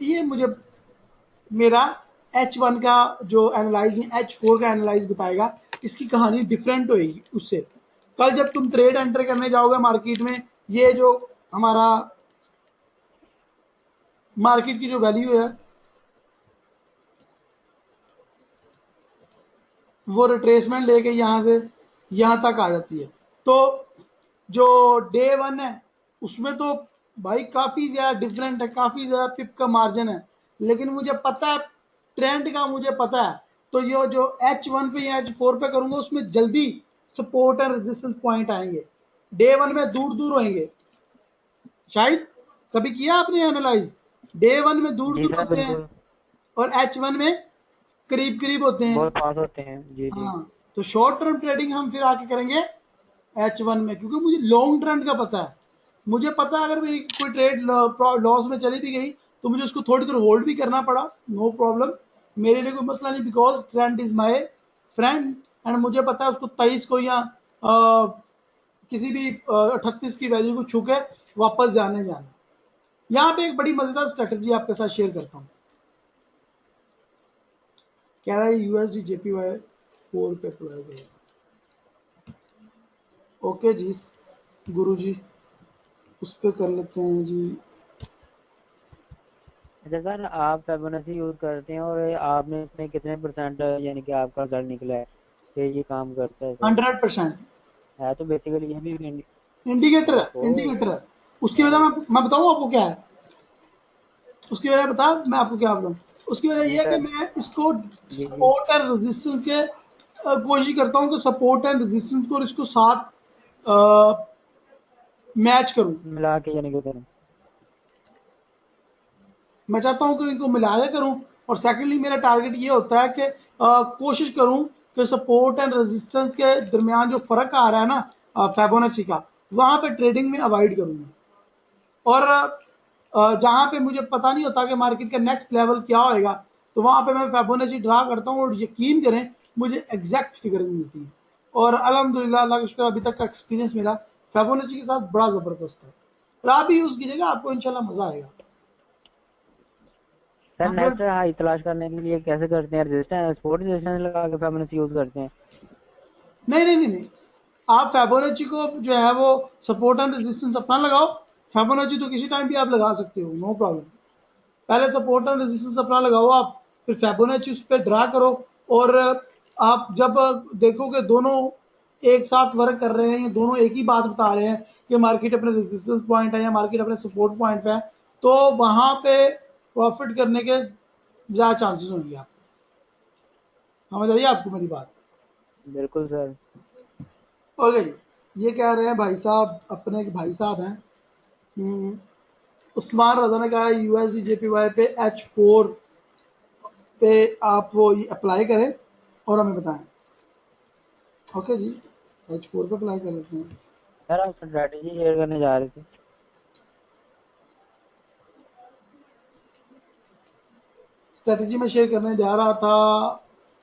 Speaker 2: ये मुझे मेरा H1 का जो एनालाइज है H4 का एनालाइज बताएगा। इसकी कहानी डिफरेंट होएगी उससे। कल जब तुम ट्रेड एंटर करने जाओगे मार्केट में, ये जो हमारा मार्केट की जो वैल्यू है वो रिट्रेसमेंट लेके यहाँ से यहाँ तक आ जाती है। तो जो डे वन है उसमें तो भाई काफ़ी ज़्यादा डिफरेंट है, काफ़ी ज़्यादा पिप का मार्जिन है, लेकिन मुझे पता है ट्रेंड का, मुझे पता है। तो ये जो H1 पे या H4 पे करूंगा उसमें जल्दी सपोर्ट एंड रेजिस्टेंस पॉइंट आएंगे, डे वन में दूर दूर होंगे। शायद कभी किया आपने एनालाइज, डे वन में दूर
Speaker 1: जी
Speaker 2: दूर
Speaker 1: सर
Speaker 2: होते हैं
Speaker 1: बिल्कुल।
Speaker 2: और H1 में करीब करीब होते हैं।
Speaker 1: बहुत पास होते हैं जी जी।
Speaker 2: हाँ, तो शॉर्ट टर्म ट्रेडिंग हम फिर आके करेंगे H1 में, क्योंकि मुझे लॉन्ग ट्रेंड का पता है। मुझे पता है अगर मेरी कोई ट्रेड लॉस में चली भी गई तो मुझे उसको थोड़ी देर होल्ड भी करना पड़ा, नो प्रॉब्लम, मेरे लिए कोई मसला नहीं, because trend is my friend. And मुझे पता है उसको 23 को या किसी भी 38 की वैल्यू को छू के वापस जाना। यहाँ पे एक बड़ी मजेदार स्ट्रेटजी आपके साथ शेयर करता हूँ। कह रहा है USD JPY 4 पे अप्लाई करें। ओके जी गुरु जी, उस पर कर लेते हैं जी।
Speaker 1: अच्छा सर, आप फिबोनाची यूज करते हैं और आपने इसमें कितने परसेंट यानी कि आपका रिजल्ट निकला है कि ये काम करता है सर?
Speaker 2: 100%
Speaker 1: है तो बेसिकली ये भी
Speaker 2: इंडिकेटर है,
Speaker 1: ओहो।
Speaker 2: इंडिकेटर है। उसकी वजह
Speaker 1: बहुत।
Speaker 2: मैं बताऊं आपको क्या है, उसकी वजह बता, मैं आपको क्या बताऊं। उसकी वजह
Speaker 1: जी
Speaker 2: ये है कि
Speaker 1: सर।
Speaker 2: मैं इसको
Speaker 1: जी जी।
Speaker 2: सपोर्ट एंड रेजिस्टेंस के कोशिश करता हूं कि सपोर्ट एंड रेजिस्टेंस को और इसको साथ मैच करूं।
Speaker 1: मिला के यानी कि करें।
Speaker 2: मैं चाहता हूं कि इनको मिलाया करूं। और सेकेंडली मेरा टारगेट ये होता है कि कोशिश करूं कि सपोर्ट एंड रेजिस्टेंस के दरमियान जो फर्क आ रहा है ना फेबोनाची का, वहां पे ट्रेडिंग में अवॉइड करूंगा। और जहां पे मुझे पता नहीं होता कि मार्केट का नेक्स्ट लेवल क्या होएगा, तो वहां पे मैं फेबोनाची ड्रा करता हूं और यकीन करें मुझे एग्जैक्ट फिगर मिलती है। और अल्हम्दुलिल्लाह अल्लाह का शुक्र, अभी तक का एक्सपीरियंस मेरा फेबोनाची के साथ बड़ा जबरदस्त है। और आप भी यूज कीजिएगा, आपको इंशाल्लाह मजा आएगा।
Speaker 1: Sir next
Speaker 2: 100।
Speaker 1: हाई तलाश करने के लिए कैसे करते हैं? रेजिस्टेंस सपोर्ट रेजिस्टेंस लगा के फिबोनाची यूज करते हैं?
Speaker 2: नहीं, आप फेबोनाची को जो है वो सपोर्ट एंड रेजिस्टेंस अपना लगाओ। फेबोनाची तो किसी टाइम भी आप लगा सकते हो, नो प्रॉब्लम। पहले सपोर्ट एंड रेजिस्टेंस अपना लगाओ आप, फिर फेबोनाची उस पर ड्रा करो। और आप जब देखोगे दोनों एक साथ वर्क कर रहे हैं, ये दोनों एक ही बात बता रहे हैं कि मार्केट अपने रेजिस्टेंस पॉइंट है या मार्केट अपने सपोर्ट पॉइंट पे है, तो वहां पे प्रॉफिट करने के ज़्यादा चांसेस होंगे। आप समझ आइए आपको मेरी बात।
Speaker 1: बिल्कुल सर।
Speaker 2: ओके जी, ये कह रहे हैं भाई साहब, अपने एक भाई साहब हैं, हम्म, उस्मान रजा ने कहा है USD JPY पे H4 पे आप वो अप्लाई करें और हमें बताएं। ओके जी, H4 पे अप्लाई कर लेते हैं।
Speaker 1: सर आप स्ट्रेटेजी शेयर करने जा रहे थे।
Speaker 2: स्ट्रेटजी में शेयर करने जा रहा था।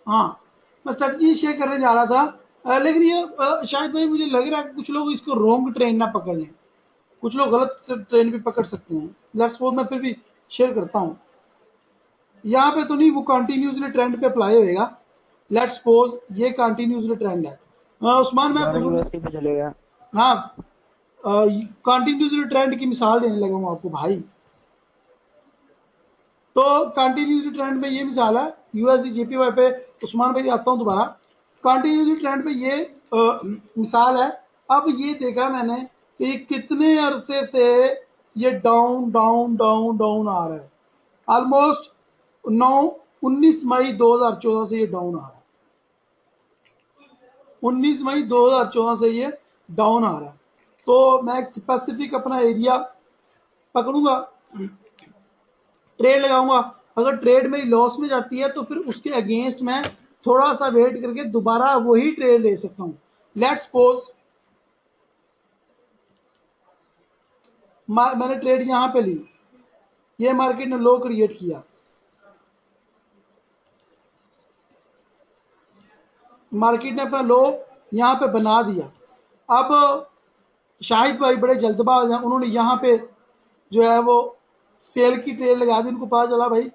Speaker 2: हाँ, मैं स्ट्रेटजी शेयर करने जा रहा था। लेकिन ये शायद भाई मुझे लग रहा है कि कुछ लोग इसको रॉन्ग ट्रेन ना पकड़ लें, कुछ लोग गलत ट्रेन भी पकड़ सकते हैं। लेट्स सपोज मैं फिर भी शेयर करता हूँ। यहाँ पे तो नहीं, वो कंटिन्यूसली ट्रेंड पे अप्लाई होएगा। लेट्स सपोज ये कंटिन्यूसली ट्रेंड है। उस्मान मैं
Speaker 1: दोनों यूएसडी पे चलेगा।
Speaker 2: हाँ कंटिन्यूसली ट्रेंड की मिसाल देने लगा हूँ आपको भाई। तो कंटिन्यूसली ट्रेंड पे ये मिसाल है USD JPY पे। उस्मान भाई आता हूँ दोबारा। कंटिन्यूसली ट्रेंड पे ये मिसाल है। अब ये देखा मैंने कि ये कितने अरसे से ये डाउन डाउन डाउन डाउन आ रहा है। ऑलमोस्ट 9 19 मई 2014 से ये डाउन आ रहा है। 19 मई 2014 से ये डाउन आ रहा है। तो मैं एक स्पेसिफिक अपना एरिया पकड़ूंगा, ट्रेड लगाऊंगा। अगर ट्रेड मेरी लॉस में जाती है तो फिर उसके अगेंस्ट मैं थोड़ा सा वेट करके दोबारा वही ट्रेड ले सकता हूं। लेट्स सपोज मैंने ट्रेड यहां पे ली, ये मार्केट ने लो क्रिएट किया, मार्केट ने अपना लो यहां पे बना दिया। अब शाहिद भाई बड़े जल्दबाज हैं, उन्होंने यहाँ पे जो है वो सेल की ट्रेड लगा दी। उनको पता चला भाई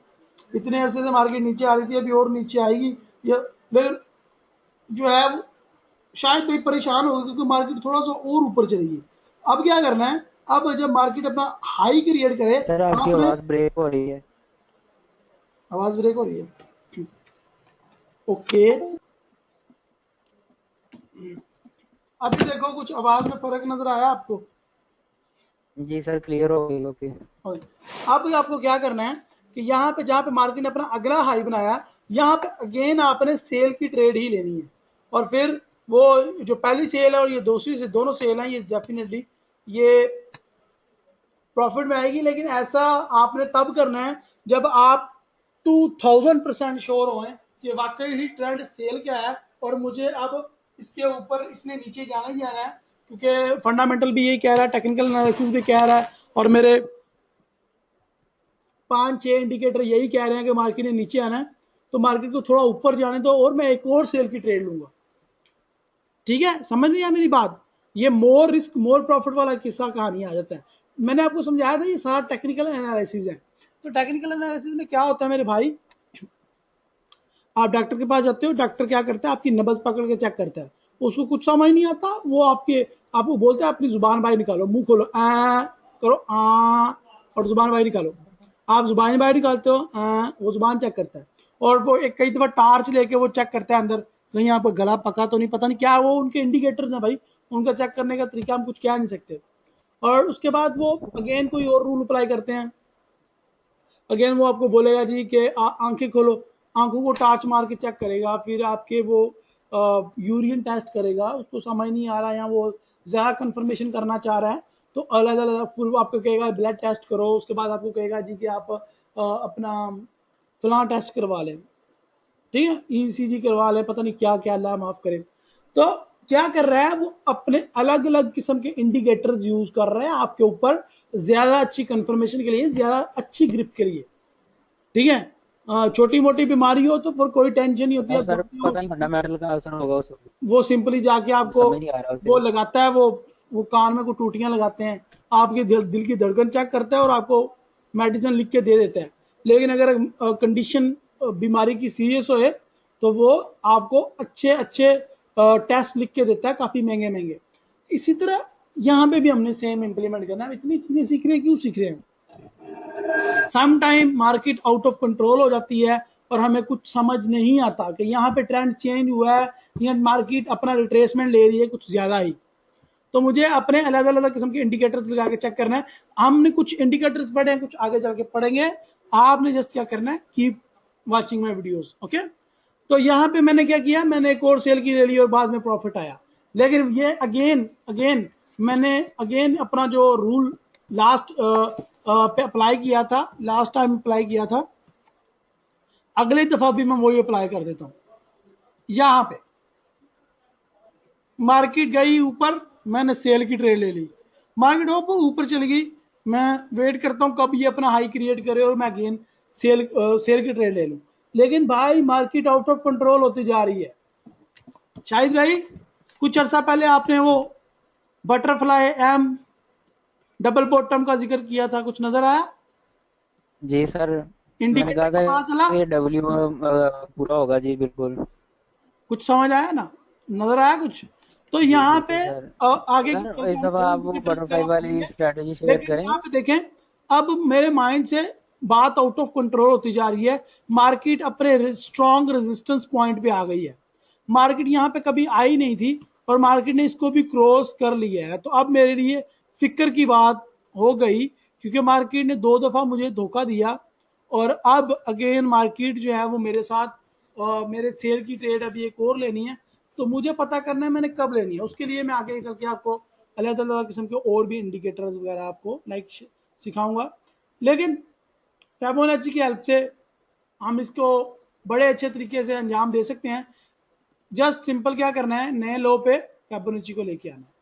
Speaker 2: इतने अरसे से मार्केट नीचे आ रही थी, अभी और नीचे आएगी ये, लेकिन जो है वो शायद भाई परेशान हो गए क्योंकि मार्केट थोड़ा सा और ऊपर चलेगी। अब क्या करना है, अब जब मार्केट अपना हाई क्रिएट करे,
Speaker 1: सर आपकी
Speaker 2: आपने
Speaker 1: आवाज ब्रेक हो रही है।
Speaker 2: आवाज ब्रेक हो रही है, ओके। अभी देखो कुछ आवाज में फर्क नजर आया आपको?
Speaker 1: जी सर क्लियर हो गई। ओके
Speaker 2: अब आपको क्या करना है कि यहाँ पे जहाँ पे मार्केट ने अपना अगला हाई बनाया, यहाँ पे अगेन आपने सेल की ट्रेड ही लेनी है। और फिर वो जो पहली सेल है और ये दूसरी से दोनों सेल हैं, ये डेफिनेटली ये प्रॉफिट में आएगी। लेकिन ऐसा आपने तब करना है जब आप 2000% श्योर हो कि वाकई ही ट्रेंड सेल क्या है और मुझे अब इसके ऊपर इसने नीचे जाना ही जाना है, क्योंकि फंडामेंटल भी यही कह रहा है, टेक्निकल एनालिसिस भी कह रहा है, और मेरे 5-6 इंडिकेटर यही कह रहे हैं कि मार्केट ने नीचे आना है। तो मार्केट को थोड़ा ऊपर जाने दो और मैं एक और सेल की ट्रेड लूंगा। ठीक है, समझ नहीं आया मेरी बात? ये मोर रिस्क मोर प्रॉफिट वाला किस्सा कहानी आ जाता है। मैंने आपको समझाया था ये सारा टेक्निकल एनालिसिस है। तो टेक्निकल एनालिसिस में क्या होता है मेरे भाई, आप डॉक्टर के पास जाते हो, डॉक्टर क्या करता है, आपकी नब्ज पकड़ के चेक करता है, उसको कुछ समझ नहीं आता, वो आपको बोलता है अपनी जुबान बाहर निकालो, मुंह खोलो, आ करो, आ और जुबान बाहर निकालो। आप जुबान बाहर निकालते हो, वो जुबान चेक करता है। और वो एक कई दफा टार्च लेके वो चेक करता है अंदर कहीं आपको गला पका तो नहीं, पता नहीं क्या, वो उनके इंडिकेटर्स हैं भाई, उनका चेक करने का तरीका हम कुछ कह नहीं सकते। और उसके बाद वो अगेन कोई और रूल अप्लाई करते हैं। अगेन वो आपको बोलेगा जी कि आंखें खोलो, आंखों को टार्च मार के चेक करेगा, फिर आपके वो यूरिन टेस्ट करेगा, उसको समझ नहीं आ रहा है या वो ज़्यादा कंफर्मेशन करना चाह रहा है तो अलग अलग फिर वो आपको कहेगा ब्लड टेस्ट करो, उसके बाद आपको कहेगा जी कि आप अपना फलां टेस्ट करवा लें, ठीक है, ईसीजी करवा लें, पता नहीं क्या क्या, अल्लाह माफ करे। तो क्या कर रहा है वो, अपने अलग अलग किस्म के इंडिकेटर्स यूज कर रहे हैं आपके ऊपर ज्यादा अच्छी कंफर्मेशन के लिए, ज्यादा अच्छी ग्रिप के लिए। ठीक है, छोटी मोटी बीमारी हो तो फिर कोई टेंशन नहीं होती है।
Speaker 1: सर पता नहीं फंडामेंटल का असर होगा उस
Speaker 2: वो सिंपली जाके आपको
Speaker 1: समझ नहीं आ रहा
Speaker 2: वो
Speaker 1: उसे।
Speaker 2: लगाता है, वो कान में को टूटियां लगाते हैं, आपके दिल की धड़कन चेक करता है और आपको मेडिसिन लिख के दे देता है। लेकिन अगर कंडीशन बीमारी की सीरियस हो तो वो आपको अच्छे अच्छे टेस्ट लिख के देता है, काफी महंगे महंगे। इसी तरह यहाँ पे भी हमने सेम इंप्लीमेंट करना है। इतनी चीजें सीख रहे हैं, क्यों सीख रहे हैं? Some time market out of control हो जाती है और हमें कुछ समझ नहीं आता कि यहाँ पे ट्रेंड चेंज हुआ है या मार्केट अपना रिट्रेसमेंट ले रही है कुछ ज्यादा ही। तो मुझे अपने अलग अलग किस्म के इंडिकेटर्स लगा के चेक करना है। हमने कुछ इंडिकेटर्स पढ़े हैं, कुछ आगे चल के पढ़ेंगे। आपने जस्ट क्या करना है, keep watching my videos, okay. तो यहाँ पे मैंने क्या किया, मैंने एक और सेल की ले ली और बाद में प्रॉफिट आया। लेकिन ये अगेन अगेन मैंने अगेन अपना जो रूल लास्ट पे अप्लाई किया था, लास्ट टाइम अप्लाई किया था, अगली दफा भी मैं वही अप्लाई कर देता हूँ। यहाँ पे मार्केट गई ऊपर, मैंने सेल की ट्रेड ले ली, मार्केट ऊपर चली गई, मैं वेट करता हूँ कब ये अपना हाई क्रिएट करे और मैं अगेन सेल की ट्रेड ले लूँ। लेकिन भाई मार्केट आउट ऑफ कंट्रोल होती जा रही है। शाहिद भाई कुछ अर्सा पहले आपने वो बटरफ्लाई एम डबल बॉटम का जिक्र किया था, कुछ नजर आया?
Speaker 1: जी सर मैंने
Speaker 2: इंडिकेटर
Speaker 1: कहा
Speaker 2: का पता चला?
Speaker 1: था ये डब्ल्यू पूरा होगा जी बिल्कुल।
Speaker 2: कुछ समझ आया ना, नजर आया कुछ? तो
Speaker 1: जी
Speaker 2: यहाँ पे
Speaker 1: बिल्कुल सर।
Speaker 2: आगे की
Speaker 1: सर
Speaker 2: चल के
Speaker 1: इस
Speaker 2: हम
Speaker 1: दफा
Speaker 2: और
Speaker 1: आप वो
Speaker 2: इंडिकेटर्स
Speaker 1: बटरफ्लाई
Speaker 2: वगैरह
Speaker 1: वाली
Speaker 2: पढ़ेंगे।
Speaker 1: स्ट्रेटेजी शेयर
Speaker 2: लेकिन
Speaker 1: करें।
Speaker 2: यहाँ पे देखें, अब मेरे माइंड से बात आउट ऑफ कंट्रोल होती जा रही है। मार्केट अपने स्ट्रॉन्ग रेजिस्टेंस पॉइंट पे आ गई है। मार्केट यहाँ पे कभी आई नहीं थी और मार्केट ने इसको भी क्रॉस कर लिया है। तो अब मेरे लिए फिक्र की बात हो गई, क्योंकि मार्केट ने 2 दफा मुझे धोखा दिया और अब अगेन मार्केट जो है वो मेरे साथ मेरे शेयर की ट्रेड अभी एक और लेनी है, तो मुझे पता करना है मैंने कब लेनी है। उसके लिए मैं आगे चल के आपको अलग अलग किस्म के और भी इंडिकेटर्स वगैरह आपको सिखाऊंगा। लेकिन फिबोनाची की हेल्प से हम इसको बड़े अच्छे तरीके से अंजाम दे सकते हैं। जस्ट सिंपल क्या करना है, नए लो पे फिबोनाची को लेके आना है।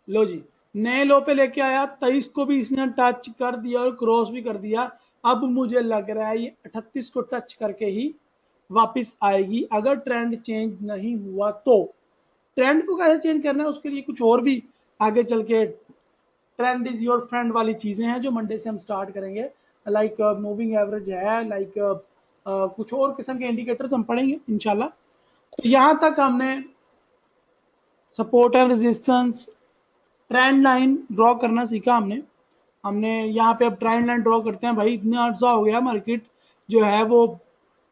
Speaker 2: लो जी, नए लो पे लेके आया, 23 को भी इसने टच कर दिया और क्रॉस भी कर दिया। अब मुझे लग रहा है ये 38 को टच करके ही वापस आएगी, अगर ट्रेंड चेंज नहीं हुआ तो। ट्रेंड को कैसे चेंज करना है उसके लिए कुछ और भी आगे चल के ट्रेंड इज योर फ्रेंड वाली चीजें हैं जो मंडे से हम स्टार्ट करेंगे। लाइक मूविंग एवरेज है, लाइक कुछ और किस्म के इंडिकेटर्स हम पढ़ेंगे इंशाल्लाह। तो यहां तक हमने support and resistance, trend line draw करना सीखा हमने। हमने यहाँ पे अब ट्रेंड लाइन ड्रॉ करते हैं। भाई इतना अर्सा हो गया मार्केट जो है वो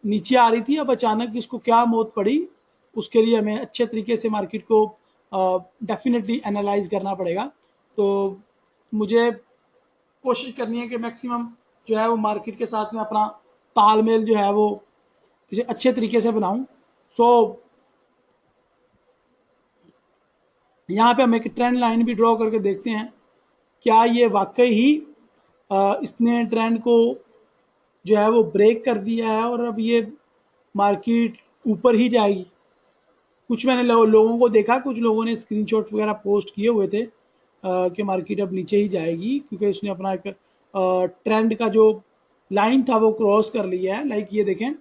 Speaker 2: नीचे आ रही थी, अब अचानक इसको क्या मौत पड़ी, उसके लिए हमें अच्छे तरीके से मार्केट को डेफिनेटली एनालाइज करना पड़ेगा। तो मुझे कोशिश करनी है कि मैक्सिमम जो है वो मार्केट के साथ में अपना तालमेल जो है वो किसी अच्छे तरीके से बनाऊं। सो यहाँ पे हम एक ट्रेंड लाइन भी ड्रॉ करके देखते हैं क्या ये वाकई ही इसने ट्रेंड को जो है वो ब्रेक कर दिया है और अब ये मार्केट ऊपर ही जाएगी। कुछ मैंने लोगों को देखा, कुछ लोगों ने स्क्रीनशॉट वगैरह पोस्ट किए हुए थे कि मार्केट अब नीचे ही जाएगी क्योंकि उसने अपना एक ट्रेंड का जो लाइन था वो क्रॉस कर लिया है। लाइक ये देखें,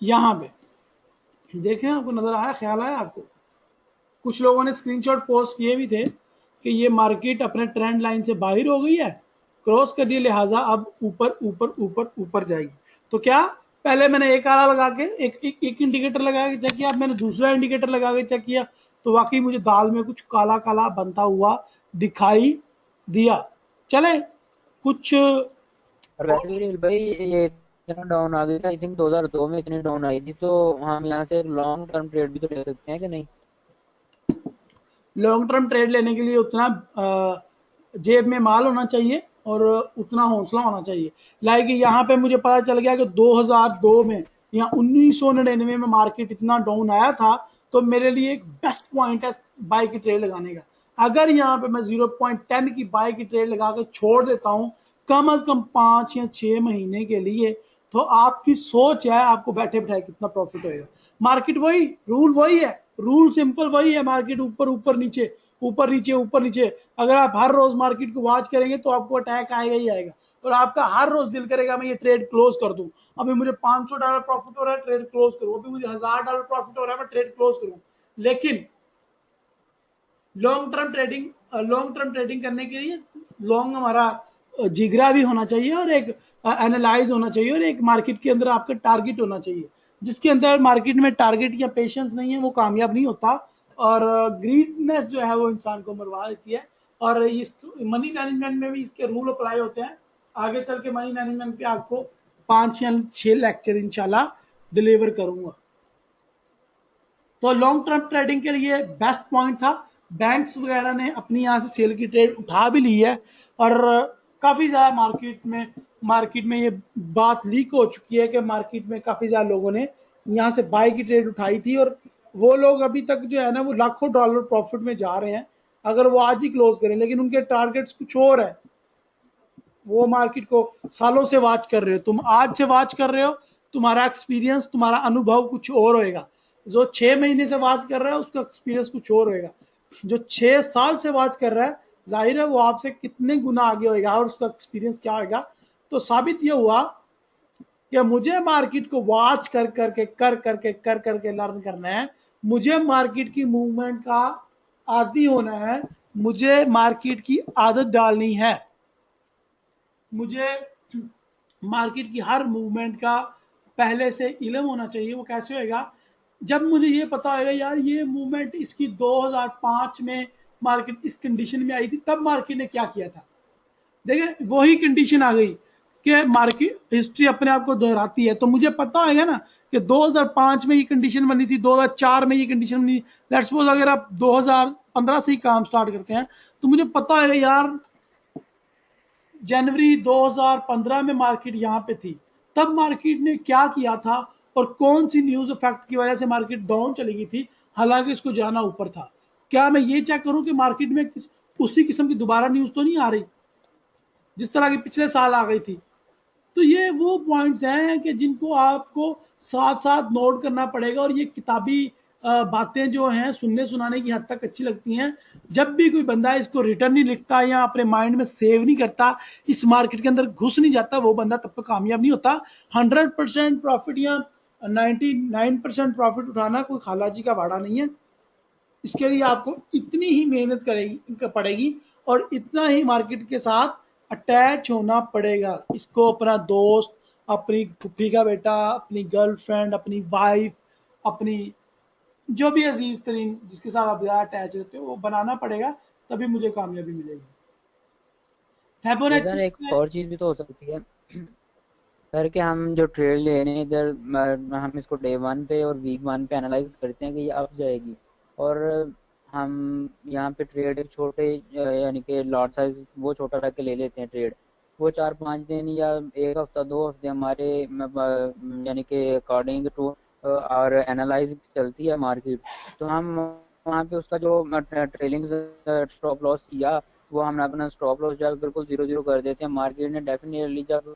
Speaker 2: यहाँ पे देखें, आपको नजर आया, ख्याल आया आपको? कुछ लोगों ने स्क्रीनशॉट पोस्ट किए भी थे कि ये मार्केट अपने ट्रेंड लाइन से बाहर हो गई है, क्रॉस कर दिया, लिहाजा अब ऊपर ऊपर ऊपर ऊपर जाएगी। तो क्या पहले मैंने एक आला लगा के एक इंडिकेटर लगा के चेक किया, अब मैंने दूसरा इंडिकेटर लगा के चेक किया, तो वाकई मुझे दाल में कुछ काला काला बनता हुआ दिखाई दिया। चले कुछ
Speaker 1: और वैसे भी भाई ये इतना डाउन आ गई था, आई थिंक 2002 में इतनी डाउन आई थी, तो हम यहाँ से लॉन्ग टर्म ट्रेड भी तो ले सकते हैं कि नहीं?
Speaker 2: लॉन्ग टर्म ट्रेड लेने के लिए उतना जेब में माल होना चाहिए और उतना हौसला होना चाहिए। लाइक यहाँ पे मुझे पता चल गया कि 2002 में या 1999 में मार्केट इतना डाउन आया था, तो मेरे लिए एक बेस्ट पॉइंट है बाय की ट्रेड लगाने का। अगर यहाँ पे मैं 0.10 की बाय की ट्रेड लगा के छोड़ देता हूँ कम से कम 5 या 6 महीने के लिए, तो आपकी सोच है आपको बैठे बैठाए कितना प्रॉफिट होएगा। मार्केट वही रूल वही है, रूल सिंपल वही है, मार्केट ऊपर ऊपर नीचे ऊपर नीचे ऊपर नीचे। अगर आप हर रोज मार्केट को वॉच करेंगे तो आपको अटैक आएगा ही आएगा, और आपका हर रोज दिल करेगा मैं ये ट्रेड क्लोज कर दूं, अभी मुझे $500 प्रॉफिट हो रहा है ट्रेड क्लोज करूं, अभी मुझे $1000 प्रॉफिट हो रहा है मैं ट्रेड क्लोज करूं। लेकिन लॉन्ग टर्म ट्रेडिंग करने के लिए लॉन्ग हमारा जिगरा भी होना चाहिए और एक एनालाइज होना चाहिए और एक मार्केट के अंदर आपका टारगेट होना चाहिए। जिसके अंदर मार्केट में टारगेट या पेशेंस नहीं है वो कामयाब नहीं होता, और ग्रीडनेस जो है वो इंसान को मरवा देती है। और इस मनी मैनेजमेंट में भी इसके रूल अप्लाई होते हैं। आगे चल के मनी मैनेजमेंट पे आपको 5 या 6 लेक्चर इंशाल्लाह डिलीवर करूंगा। तो लॉन्ग टर्म ट्रेडिंग के लिए बेस्ट पॉइंट था। बैंक्स वगैरह ने अपनी यहाँ से सेल की ट्रेड उठा भी ली है, और काफी ज्यादा मार्केट में ये बात लीक हो चुकी है कि मार्केट में काफी ज्यादा लोगों ने यहाँ से बाय की ट्रेड उठाई थी, और वो लोग अभी तक जो है ना वो लाखों डॉलर प्रॉफिट में जा रहे हैं अगर वो आज ही क्लोज करें, लेकिन उनके टारगेट्स कुछ और है। वो मार्केट को सालों से वॉच कर रहे हो, तुम आज से वॉच कर रहे हो, तुम्हारा एक्सपीरियंस तुम्हारा अनुभव कुछ और होएगा। जो 6 महीने से वॉच कर रहा है उसका एक्सपीरियंस कुछ और होएगा, जो 6 साल से वॉच कर रहा है जाहिर है वो आपसे कितने गुना आगे होएगा और उसका एक्सपीरियंस क्या होएगा। तो साबित ये हुआ कि मुझे मार्केट को वॉच कर करके लर्न करना है, मुझे मार्केट की मूवमेंट का आदी होना है, मुझे मार्केट की आदत डालनी है, मुझे मार्केट की हर मूवमेंट का पहले से इल्म होना चाहिए। वो कैसे होएगा? जब मुझे ये पता होगा यार ये मूवमेंट इसकी 2005 में मार्केट इस कंडीशन में आई थी, तब मार्केट ने क्या किया था। देखिए वही कंडीशन आ गई कि मार्केट हिस्ट्री अपने आप को दोहराती है, तो मुझे पता होगा ना कि 2005 में ये कंडीशन बनी थी, 2004 में ये कंडीशन बनी। लेट्स सपोज अगर आप 2015 से ही काम स्टार्ट करते हैं तो मुझे पता है यार जनवरी 2015 में मार्केट यहाँ पे थी, तब मार्केट ने क्या किया था और कौन सी न्यूज इफेक्ट की वजह से मार्केट डाउन चली गई थी, हालांकि इसको जाना ऊपर था। क्या मैं ये चेक करूं कि मार्केट में उसी किस्म की दोबारा न्यूज तो नहीं आ रही जिस तरह की पिछले साल आ गई थी? तो ये वो पॉइंट्स हैं कि जिनको आपको साथ साथ नोट करना पड़ेगा, और ये किताबी बातें जो हैं सुनने सुनाने की हद तक अच्छी लगती हैं। जब भी कोई बंदा इसको रिटर्न नहीं लिखता या अपने माइंड में सेव नहीं करता, इस मार्केट के अंदर घुस नहीं जाता, वो बंदा तब तक कामयाब नहीं होता। 100% प्रॉफिट या 99% प्रॉफिट उठाना कोई खाला जी का वाड़ा नहीं है। इसके लिए आपको इतनी ही मेहनत करेगी पड़ेगी और इतना ही मार्केट के साथ अटैच होना पड़ेगा। इसको अपना दोस्त, अपनी फूफी का बेटा, अपनी गर्लफ्रेंड, अपनी वाइफ, अपनी जो भी अजीज तरीन जिसके साथ आप ज़्यादा अटैच रहते हो वो बनाना पड़ेगा, तभी मुझे कामयाबी मिलेगी।
Speaker 1: इधर
Speaker 2: फिबोनाची
Speaker 1: एक
Speaker 2: में
Speaker 1: और चीज भी तो हो सकती है सर, कि हम जो ट्रेड ले रहे हैं इधर, हम इसको डे वन पे और वीक वन पे एनालाइज करते हैं कि ये अप जाएगी, और हम यहाँ पे ट्रेड एक छोटे यानी कि लॉट साइज वो छोटा रख के ले लेते हैं ट्रेड। वो 4-5 दिन या एक हफ्ता 2 हफ्ते हमारे यानी कि अकॉर्डिंग टू और एनालाइज चलती है मार्केट, तो हम वहाँ पे उसका जो ट्रेलिंग स्टॉप लॉस किया, वो हम अपना स्टॉप लॉस जो है बिल्कुल 0-0 कर देते हैं। मार्केट ने डेफिनेटली जब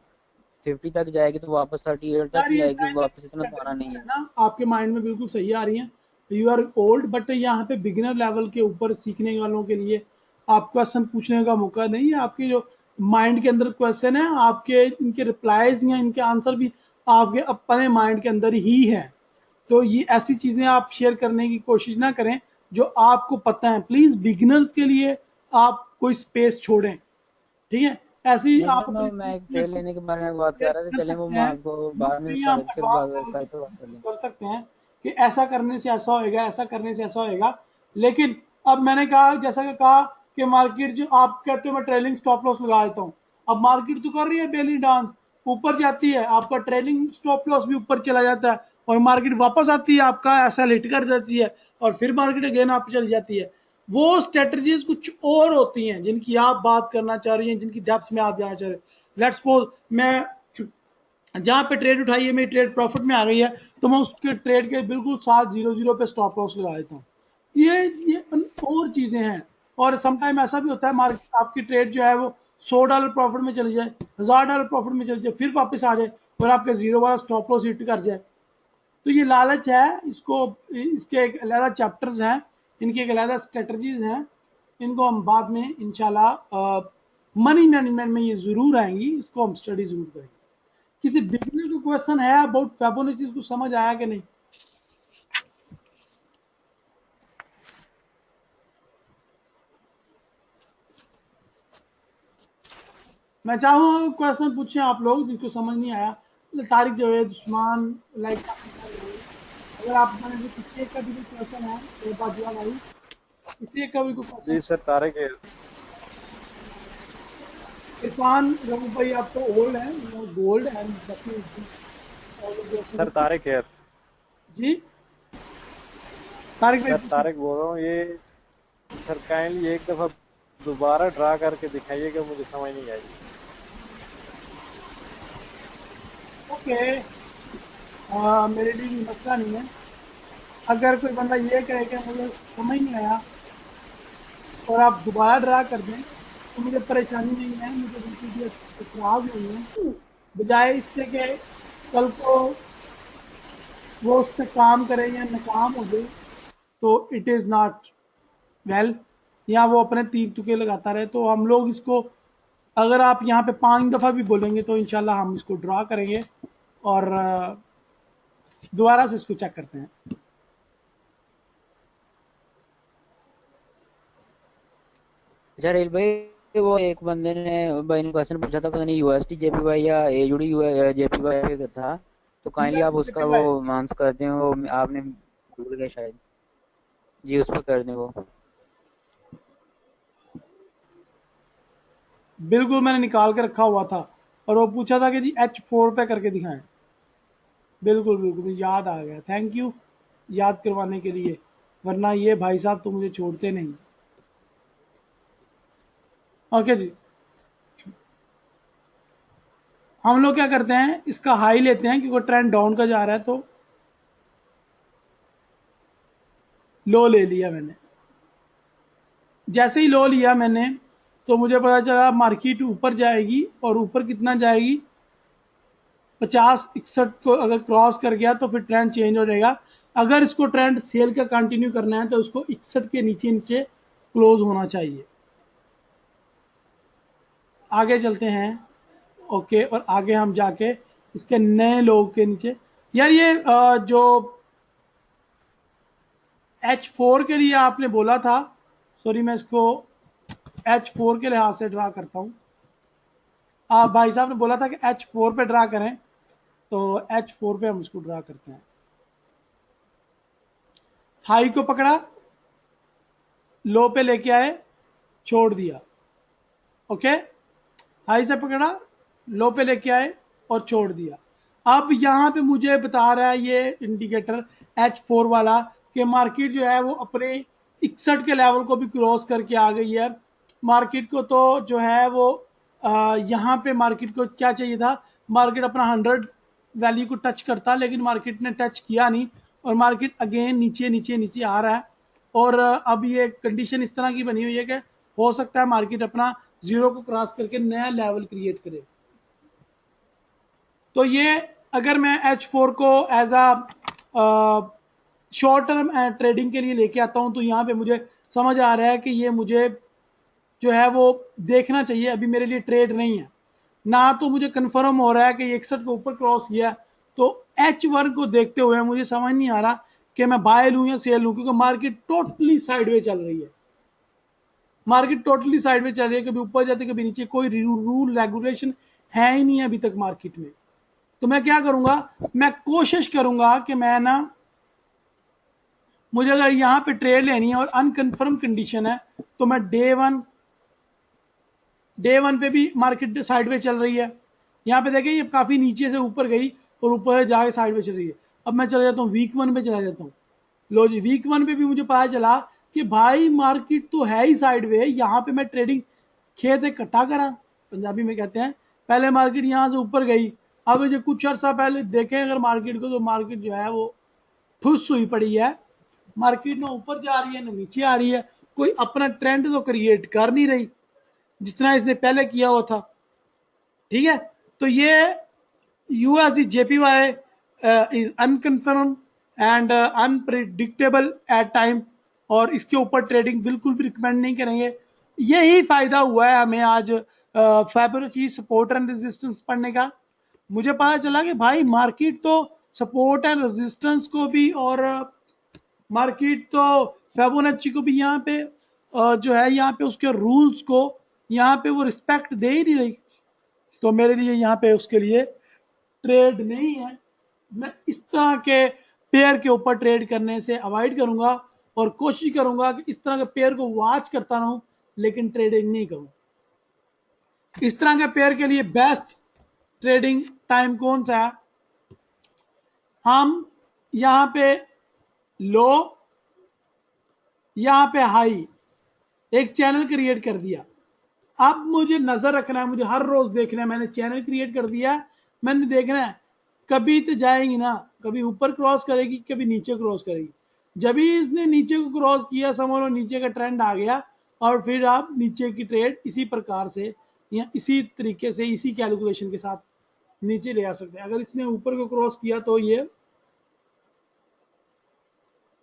Speaker 1: 50 तक जाएगी तो वापस 38 तक
Speaker 2: यार
Speaker 1: ही
Speaker 2: ये
Speaker 1: आएगी,
Speaker 2: शायद
Speaker 1: वापस इतना तो आना नहीं
Speaker 2: स्ट्रेटजीज है
Speaker 1: है।
Speaker 2: ना आपके माइंड में बिल्कुल सही आ रही हैं। यू आर ओल्ड, बट यहाँ पे बिगिनर लेवल के ऊपर सीखने वालों के लिए आप क्वेश्चन पूछने का मौका नहीं है। आपके जो माइंड के अंदर क्वेश्चन है, आपके इनके रिप्लाईज या इनके आंसर भी आपके अपने माइंड के अंदर ही है। तो ये ऐसी चीजें आप शेयर करने की कोशिश ना करें जो आपको पता है। प्लीज बिगिनर्स के लिए आप कोई स्पेस छोड़ें, ठीक है? ऐसी
Speaker 1: नहीं
Speaker 2: आप
Speaker 1: सर,
Speaker 2: अपनी
Speaker 1: मैं एक
Speaker 2: प्लेट
Speaker 1: ट्रेड
Speaker 2: को
Speaker 1: लेने के बारे में बात कर
Speaker 2: प्लेट
Speaker 1: रहा था,
Speaker 2: कर
Speaker 1: चले वो
Speaker 2: सकते हैं।
Speaker 1: आपको बाद में
Speaker 2: दूसरी आप
Speaker 1: फिर
Speaker 2: एडवांस लेवल पे
Speaker 1: कर
Speaker 2: प्रैक्टिस
Speaker 1: लें।
Speaker 2: कर सकते हैं कि ऐसा करने से ऐसा होएगा, ऐसा करने से ऐसा होएगा। लेकिन अब मैंने कहा, जैसा कि कहा कि मार्केट जो आप कहते हो मैं ट्रेलिंग स्टॉप लॉस लगा देता हूँ, अब मार्केट तो कर रही है बेली डांस, ऊपर जाती है, आपका ट्रेलिंग स्टॉप लॉस भी ऊपर चला जाता है, और मार्केट वापस आती है, आपका ऐसा हिट कर जाती है, और फिर मार्केट अगेन आप चली जाती है। वो स्ट्रेटजीज कुछ और होती हैं जिनकी आप बात करना चाह रही हैं, जिनकी डेप्थ में आप जाना चाह रहे हैं। लेट्स सपोज मैं जहां पे ट्रेड उठाई है, मेरी ट्रेड प्रॉफिट में आ गई है, तो मैं उसके ट्रेड के बिल्कुल साथ 0-0 पे स्टॉप लॉस लगा देता हूँ। ये और चीजें हैं। और समटाइम ऐसा भी होता है मार्केट आपकी ट्रेड जो है वो $100 प्रॉफिट में चली जाए, $1000 प्रॉफिट में चली जाए, फिर वापस आ जाए और आपके जीरो वाला स्टॉप लॉस हिट कर जाए। तो ये लालच है, इसको इसके एक अलग चैप्टर्स हैं, इनकी एक अलग स्ट्रेटजीज हैं। इनको हम बाद में इंशाल्लाह मनी मैनेजमेंट में ये जरूर आएंगी, इसको हम स्टडी जरूर करेंगे। किसी बिगिनर को क्वेश्चन है अबाउट फिबोनाची, को समझ आया कि नहीं? मैं चाहूँ क्वेश्चन पूछें आप लोग जिनको समझ नहीं आया। तारिक, जावेद, उस्मान, लाइक अगर आप मैंने जो किसी एक का भी कोई क्वेश्चन है तो बाजिया भाई, किसी एक का भी कोई क्वेश्चन।
Speaker 3: जी सर, तारिक है।
Speaker 2: इरफान, रघु भाई, आप तो ओल्ड हैं, गोल्ड एंड
Speaker 3: सर तारिक है।
Speaker 2: जी तारिक भाई
Speaker 3: सर
Speaker 2: पूछिए।
Speaker 3: तारिक बोल रहा हूँ ये। सर काइंडली एक दफा दोबारा ड्रा करके दिखाइएगा, मुझे समझ नहीं आई।
Speaker 2: ओके, मेरे लिए भी मसला नहीं है। अगर कोई बंदा ये कहे कि मुझे समझ नहीं आया और आप दोबारा ड्रा कर दें तो मुझे परेशानी नहीं है, मुझे बिल्कुल भी एतराज नहीं है। बजाय इससे कि कल को वो उस पर काम करे या नाकाम हो जाए, तो इट इज़ नॉट वेल, या वो अपने तीर तुके लगाता रहे। तो हम लोग इसको, अगर आप यहाँ पे 5 दफ़ा भी बोलेंगे तो इंशाल्लाह हम इसको ड्रा करेंगे और दोबारा से इसको चेक करते हैं।
Speaker 1: अच्छा रेल भाई, वो एक बंदे ने भाई ने क्वेश्चन पूछा था, पता नहीं यूएसटी जेपीवाई या एयूडी जेपीवाई का था, तो काइंडली आप उसका वो आंसर कर दें, वो आपने भूल गए शायद। जी उस पर कर दें वो।
Speaker 2: बिल्कुल मैंने निकाल के रखा हुआ था, और वो पूछा था कि जी H4 पे करके दिखाएं। बिल्कुल बिल्कुल मुझे याद आ गया, थैंक यू याद करवाने के लिए, वरना ये भाई साहब तो मुझे छोड़ते नहीं। ओके जी, हम लोग क्या करते हैं, इसका हाई लेते हैं क्योंकि ट्रेंड डाउन का जा रहा है, तो लो ले लिया मैंने। जैसे ही लो लिया मैंने तो मुझे पता चला मार्केट ऊपर जाएगी, और ऊपर कितना जाएगी, 50-61 को अगर क्रॉस कर गया तो फिर ट्रेंड चेंज हो जाएगा। अगर इसको ट्रेंड सेल का कंटिन्यू करना है तो उसको 61 के नीचे नीचे क्लोज होना चाहिए। आगे चलते हैं। ओके, और आगे हम जाके इसके नए लोग के नीचे, यार ये जो H4 के लिए आपने बोला था, सॉरी मैं इसको H4 के लिहाज से ड्रा करता हूँ। भाई साहब ने बोला था कि H4 पे ड्रा करें, तो H4 पे हम इसको ड्रा करते हैं। हाई को पकड़ा, लो पे लेके आए, छोड़ दिया। ओके, हाई से पकड़ा, लो पे लेके आए और छोड़ दिया। अब यहाँ पे मुझे बता रहा है ये इंडिकेटर H4 वाला कि मार्केट जो है वो अपने 61 के लेवल को भी क्रॉस करके आ गई है। मार्केट को तो जो है वो यहाँ पे मार्केट को क्या चाहिए था, मार्केट अपना 100 वैल्यू को टच करता, लेकिन मार्केट ने टच किया नहीं, और मार्केट अगेन नीचे नीचे नीचे आ रहा है। और अब ये कंडीशन इस तरह की बनी हुई है कि हो सकता है मार्केट अपना जीरो को क्रॉस करके नया लेवल क्रिएट करे। तो ये अगर मैं H4 को as a short term trading के लिए लेके आता हूं, तो यहाँ पे मुझे समझ आ रहा है कि ये मुझे जो है वो देखना चाहिए, अभी मेरे लिए ट्रेड नहीं है ना। तो मुझे कंफर्म हो रहा है कि 61 को ऊपर क्रॉस किया, तो H1 को देखते हुए मुझे समझ नहीं आ रहा कि मैं बाय लूं या सेल लूं, क्योंकि मार्केट टोटली साइडवे चल रही है। मार्केट टोटली साइडवे चल रही है, कभी ऊपर जाती है कभी नीचे, कोई रूल रेगुलेशन है ही नहीं अभी तक मार्केट में। तो मैं क्या करूंगा, मैं कोशिश करूंगा कि मैं ना, मुझे अगर यहां पे ट्रेड लेनी है और अनकंफर्म कंडीशन है, तो मैं डे वन पे भी मार्केट साइडवे चल रही है। यहाँ पे देखिए ये काफी नीचे से ऊपर गई और ऊपर जाके साइडवे चल रही है। अब मैं चला जाता हूँ वीक वन पे, चला जाता हूँ। लो जी, वीक वन पे भी मुझे पता चला कि भाई मार्केट तो है ही साइडवे, यहाँ पे मैं ट्रेडिंग खेत इकट्ठा करा, पंजाबी में कहते हैं। पहले मार्केट यहाँ से ऊपर गई, अब जो कुछ अर्सा पहले देखें अगर मार्केट को, तो मार्केट जो है वो ठुस हुई पड़ी है। मार्केट ना ऊपर जा रही है ना नीचे आ रही है, कोई अपना ट्रेंड तो क्रिएट कर नहीं रही जिस तरह इसने पहले किया हुआ था। ठीक है, तो ये USD JPY is unconfirm and unpredictable at time, और इसके ऊपर ट्रेडिंग बिल्कुल भी रिकमेंड नहीं करेंगे। यही फायदा हुआ है हमें आज फिबोनाची सपोर्ट एंड रेजिस्टेंस पढ़ने का। मुझे पता चला कि भाई मार्केट तो सपोर्ट एंड रेजिस्टेंस को भी, और मार्केट तो फिबोनाची को भी यहाँ पे जो है यहाँ पे उसके रूल्स को यहाँ पे वो रिस्पेक्ट दे ही नहीं रही। तो मेरे लिए यहाँ पे उसके लिए ट्रेड नहीं है। मैं इस तरह के पेयर के ऊपर ट्रेड करने से अवॉइड करूंगा, और कोशिश करूंगा कि इस तरह के पेयर को वॉच करता रहूं, लेकिन ट्रेडिंग नहीं करूं। इस तरह के पेयर के लिए बेस्ट ट्रेडिंग टाइम कौन सा है, हम यहां पे लो, यहां पे हाई, एक चैनल क्रिएट कर दिया। अब मुझे नजर रखना है, मुझे हर रोज देखना है, मैंने चैनल क्रिएट कर दिया, मैंने देखना है कभी तो जाएगी ना, कभी ऊपर क्रॉस करेगी कभी नीचे क्रॉस करेगी। जब भी इसने नीचे को क्रॉस किया, समझ लो नीचे का ट्रेंड आ गया, और फिर आप नीचे की ट्रेड इसी प्रकार से या इसी तरीके से इसी कैलकुलेशन के साथ नीचे ले आ सकते हैं। अगर इसने ऊपर को क्रॉस किया तो ये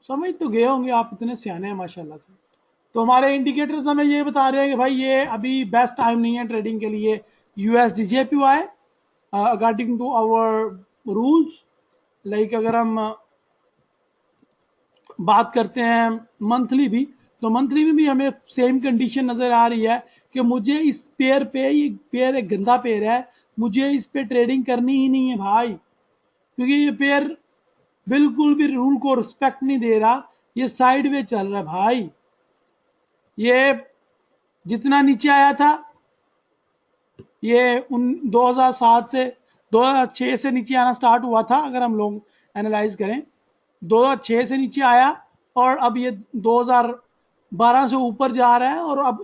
Speaker 2: समझ तो गए होंगे आप, इतने सियाने हैं माशाल्लाह से। तो हमारे इंडिकेटर्स हमें ये बता रहे हैं कि भाई ये अभी बेस्ट टाइम नहीं है ट्रेडिंग के लिए USD JPY according to our rules. Like अगर हम बात करते हैं मंथली भी, तो मंथली में भी हमें सेम कंडीशन नजर आ रही है कि मुझे इस पेयर पे, ये पेयर एक गंदा पेयर है, मुझे इस पे ट्रेडिंग करनी ही नहीं है भाई, क्योंकि ये पेयर बिल्कुल भी रूल को रिस्पेक्ट नहीं दे रहा, ये साइड में चल रहा है भाई। ये जितना नीचे आया था, ये 2007 से 2006 से नीचे आना स्टार्ट हुआ था, अगर हम लोग एनालाइज करें 2006 से नीचे आया, और अब ये 2012 से ऊपर जा रहा है। और अब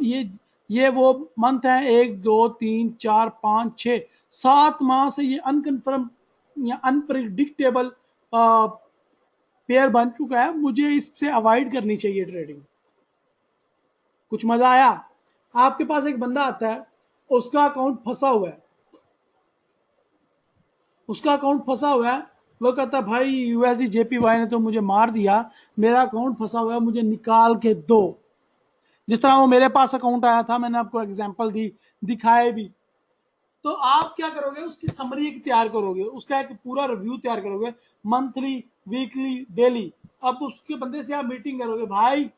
Speaker 2: ये वो मंथ है 1 2 3 4 5 6 7 माह से ये अनकन्फर्म या अनप्रिडिक्टेबल पेयर बन चुका है, मुझे इससे अवॉइड करनी चाहिए ट्रेडिंग। कुछ मजा आया? आपके पास एक बंदा आता है, उसका अकाउंट फंसा हुआ है, उसका अकाउंट फंसा हुआ है, वो कहता है भाई यूएसजी जेपीवाई ने तो मुझे मार दिया, मेरा अकाउंट फंसा हुआ है, मुझे निकाल के दो। जिस तरह वो मेरे पास अकाउंट आया था, मैंने आपको एग्जांपल दी, दिखाए भी। तो आप क्या करोगे, उसकी समरी एक तैयार करोगे, उसका एक पूरा रिव्यू तैयार करोगे, मंथली, वीकली, डेली। अब उसके बंदे से आप मीटिंग करोगे, भाई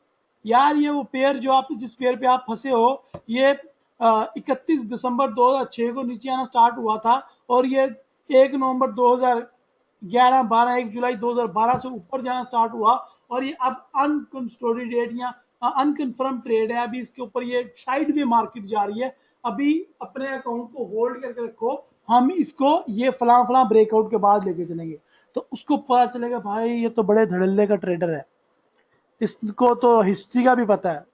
Speaker 2: यार ये वो पेयर जो आप जिस पेयर पे आप फंसे हो, ये 31 दिसंबर 2006 को नीचे आना स्टार्ट हुआ था, और ये 1 नवंबर 2011, 12, 1 जुलाई 2012 से ऊपर जाना स्टार्ट हुआ, और ये अब अनकंसोलिडेट या अनकन्फर्म ट्रेड है, अभी इसके ऊपर ये साइड वे मार्केट जा रही है, अभी अपने अकाउंट को होल्ड करके रखो, हम इसको ये फला फला ब्रेकआउट के बाद लेके चलेंगे। तो उसको पता चलेगा भाई ये तो बड़े धड़ल्ले का ट्रेडर है, इसको तो हिस्ट्री का भी पता है,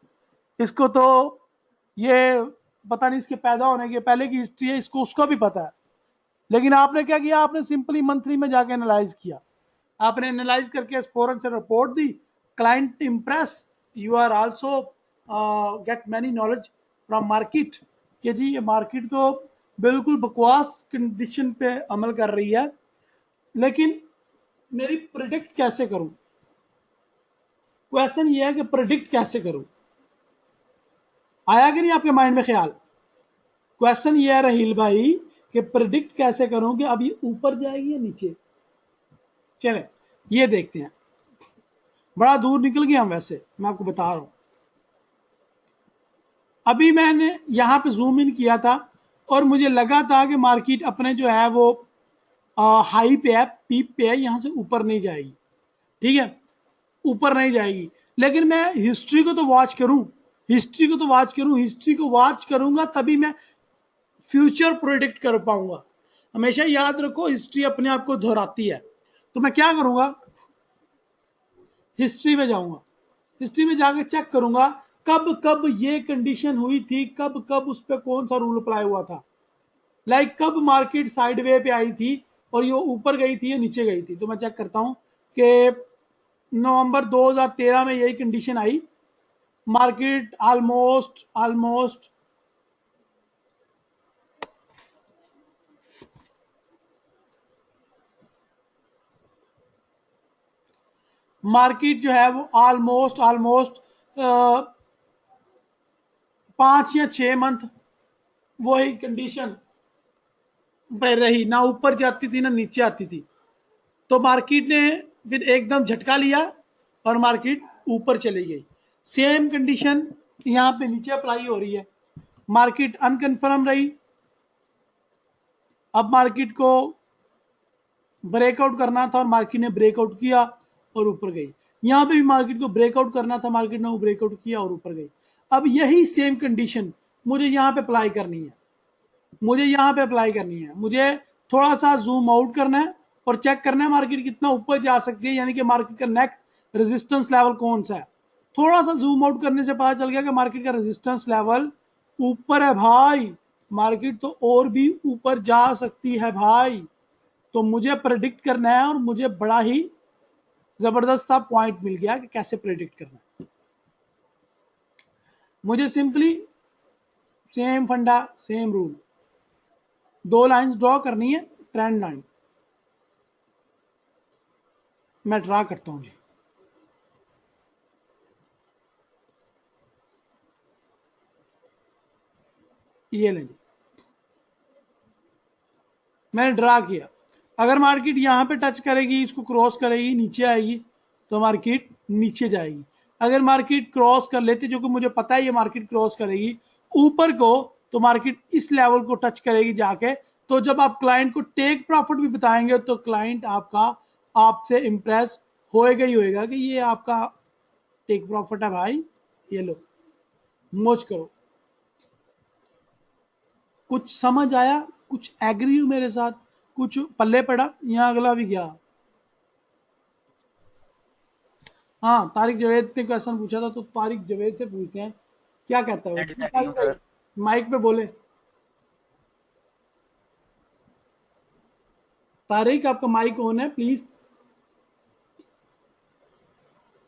Speaker 2: इसको तो ये पता नहीं इसके पैदा होने के पहले की हिस्ट्री है, इसको उसका भी पता है। लेकिन आपने क्या किया, आपने सिंपली मंथली में जाके एनालाइज किया, आपने एनालाइज करके फौरन से रिपोर्ट दी, client impress, you are also get many knowledge from market कि जी ये मार्केट तो बिल्कुल बकवास कंडीशन पे अमल कर रही है, लेकिन मेरी प्रिडिक्ट कैसे करूं? क्वेश्चन ये है कि प्रिडिक्ट कैसे करूं? आया कि नहीं आपके माइंड में ख्याल? क्वेश्चन ये है रहील भाई कि प्रिडिक्ट कैसे करूं कि अब ये ऊपर जाएगी या नीचे। चले ये देखते हैं, बड़ा दूर निकल गया हम, वैसे मैं आपको बता रहा हूं। अभी मैंने यहां पे जूम इन किया था, और मुझे लगा था कि मार्केट अपने जो है वो हाई पे है, पीप पे है, यहां से ऊपर नहीं जाएगी, ठीक है, ऊपर नहीं जाएगी। लेकिन मैं हिस्ट्री को तो वॉच करूं, हिस्ट्री को तो वॉच करूं, हिस्ट्री को वॉच करूंगा तभी मैं फ्यूचर प्रोडिक्ट कर पाऊंगा। हमेशा याद रखो, हिस्ट्री अपने आप को दोहराती है। तो मैं क्या करूंगा, हिस्ट्री में जाऊंगा, हिस्ट्री में जाकर चेक करूंगा कब कब ये कंडीशन हुई थी, कब कब उस पर कौन सा रूल अप्लाई हुआ था, लाइक कब मार्केट साइड वे पे आई थी और ये ऊपर गई थी या नीचे गई थी। तो मैं चेक करता हूं कि नवंबर 2013 में यही कंडीशन आई, मार्केट ऑलमोस्ट ऑलमोस्ट मार्केट जो है वो ऑलमोस्ट ऑलमोस्ट 5 या 6 मंथ वही कंडीशन पे रही, ना ऊपर जाती थी ना नीचे आती थी। तो मार्केट ने फिर एकदम झटका लिया और मार्केट ऊपर चली गई। सेम कंडीशन यहाँ पे नीचे अप्लाई हो रही है, मार्केट अनकन्फर्म रही, अब मार्केट को ब्रेकआउट करना था और मार्केट ने ब्रेकआउट किया और ऊपर गई। यहाँ पे भी मार्केट को ब्रेकआउट करना था, मार्केट ने ब्रेकआउट किया और ऊपर गई। अब यही सेम कंडीशन मुझे यहाँ पे अप्लाई करनी है, मुझे यहाँ पे अप्लाई करनी है, मुझे थोड़ा सा जूम आउट करना है और चेक करना है मार्केट कितना ऊपर जा सकती है, यानी कि मार्केट का नेक्स्ट रेजिस्टेंस लेवल कौन सा है। थोड़ा सा जूम आउट करने से पता चल गया कि मार्केट का रेजिस्टेंस लेवल ऊपर है भाई, मार्केट तो और भी ऊपर जा सकती है भाई। तो मुझे प्रेडिक्ट करना है और मुझे बड़ा ही जबरदस्त सा पॉइंट मिल गया कि कैसे प्रेडिक्ट करना है। मुझे सिंपली सेम फंडा सेम रूल, 2 लाइंस ड्रॉ करनी है, ट्रेंड लाइन मैं ड्रा करता हूं जी। ये लें जी, मैंने ड्रा किया। अगर मार्केट यहां पे टच करेगी, इसको क्रॉस करेगी, नीचे आएगी तो मार्केट नीचे जाएगी। अगर मार्केट क्रॉस कर लेती, जो कि मुझे पता है ये मार्केट क्रॉस करेगी ऊपर को, तो मार्केट इस लेवल को टच करेगी जाके। तो जब आप क्लाइंट को टेक प्रॉफिट भी बताएंगे तो क्लाइंट आपका आपसे इंप्रेस होएगा ही होएगा कि ये आपका टेक प्रॉफिट है भाई, ये लो मौज करो। कुछ समझ आया, कुछ एग्री हो मेरे साथ, कुछ पल्ले पड़ा, यहाँ अगला भी गया। हाँ, तारिक जवेद ने क्वेश्चन पूछा था, तो तारिक जवेद से पूछते हैं क्या कहता है वो।
Speaker 1: Thank you sir.
Speaker 2: माइक पे बोले। तारिक आपका माइक ऑन है प्लीज।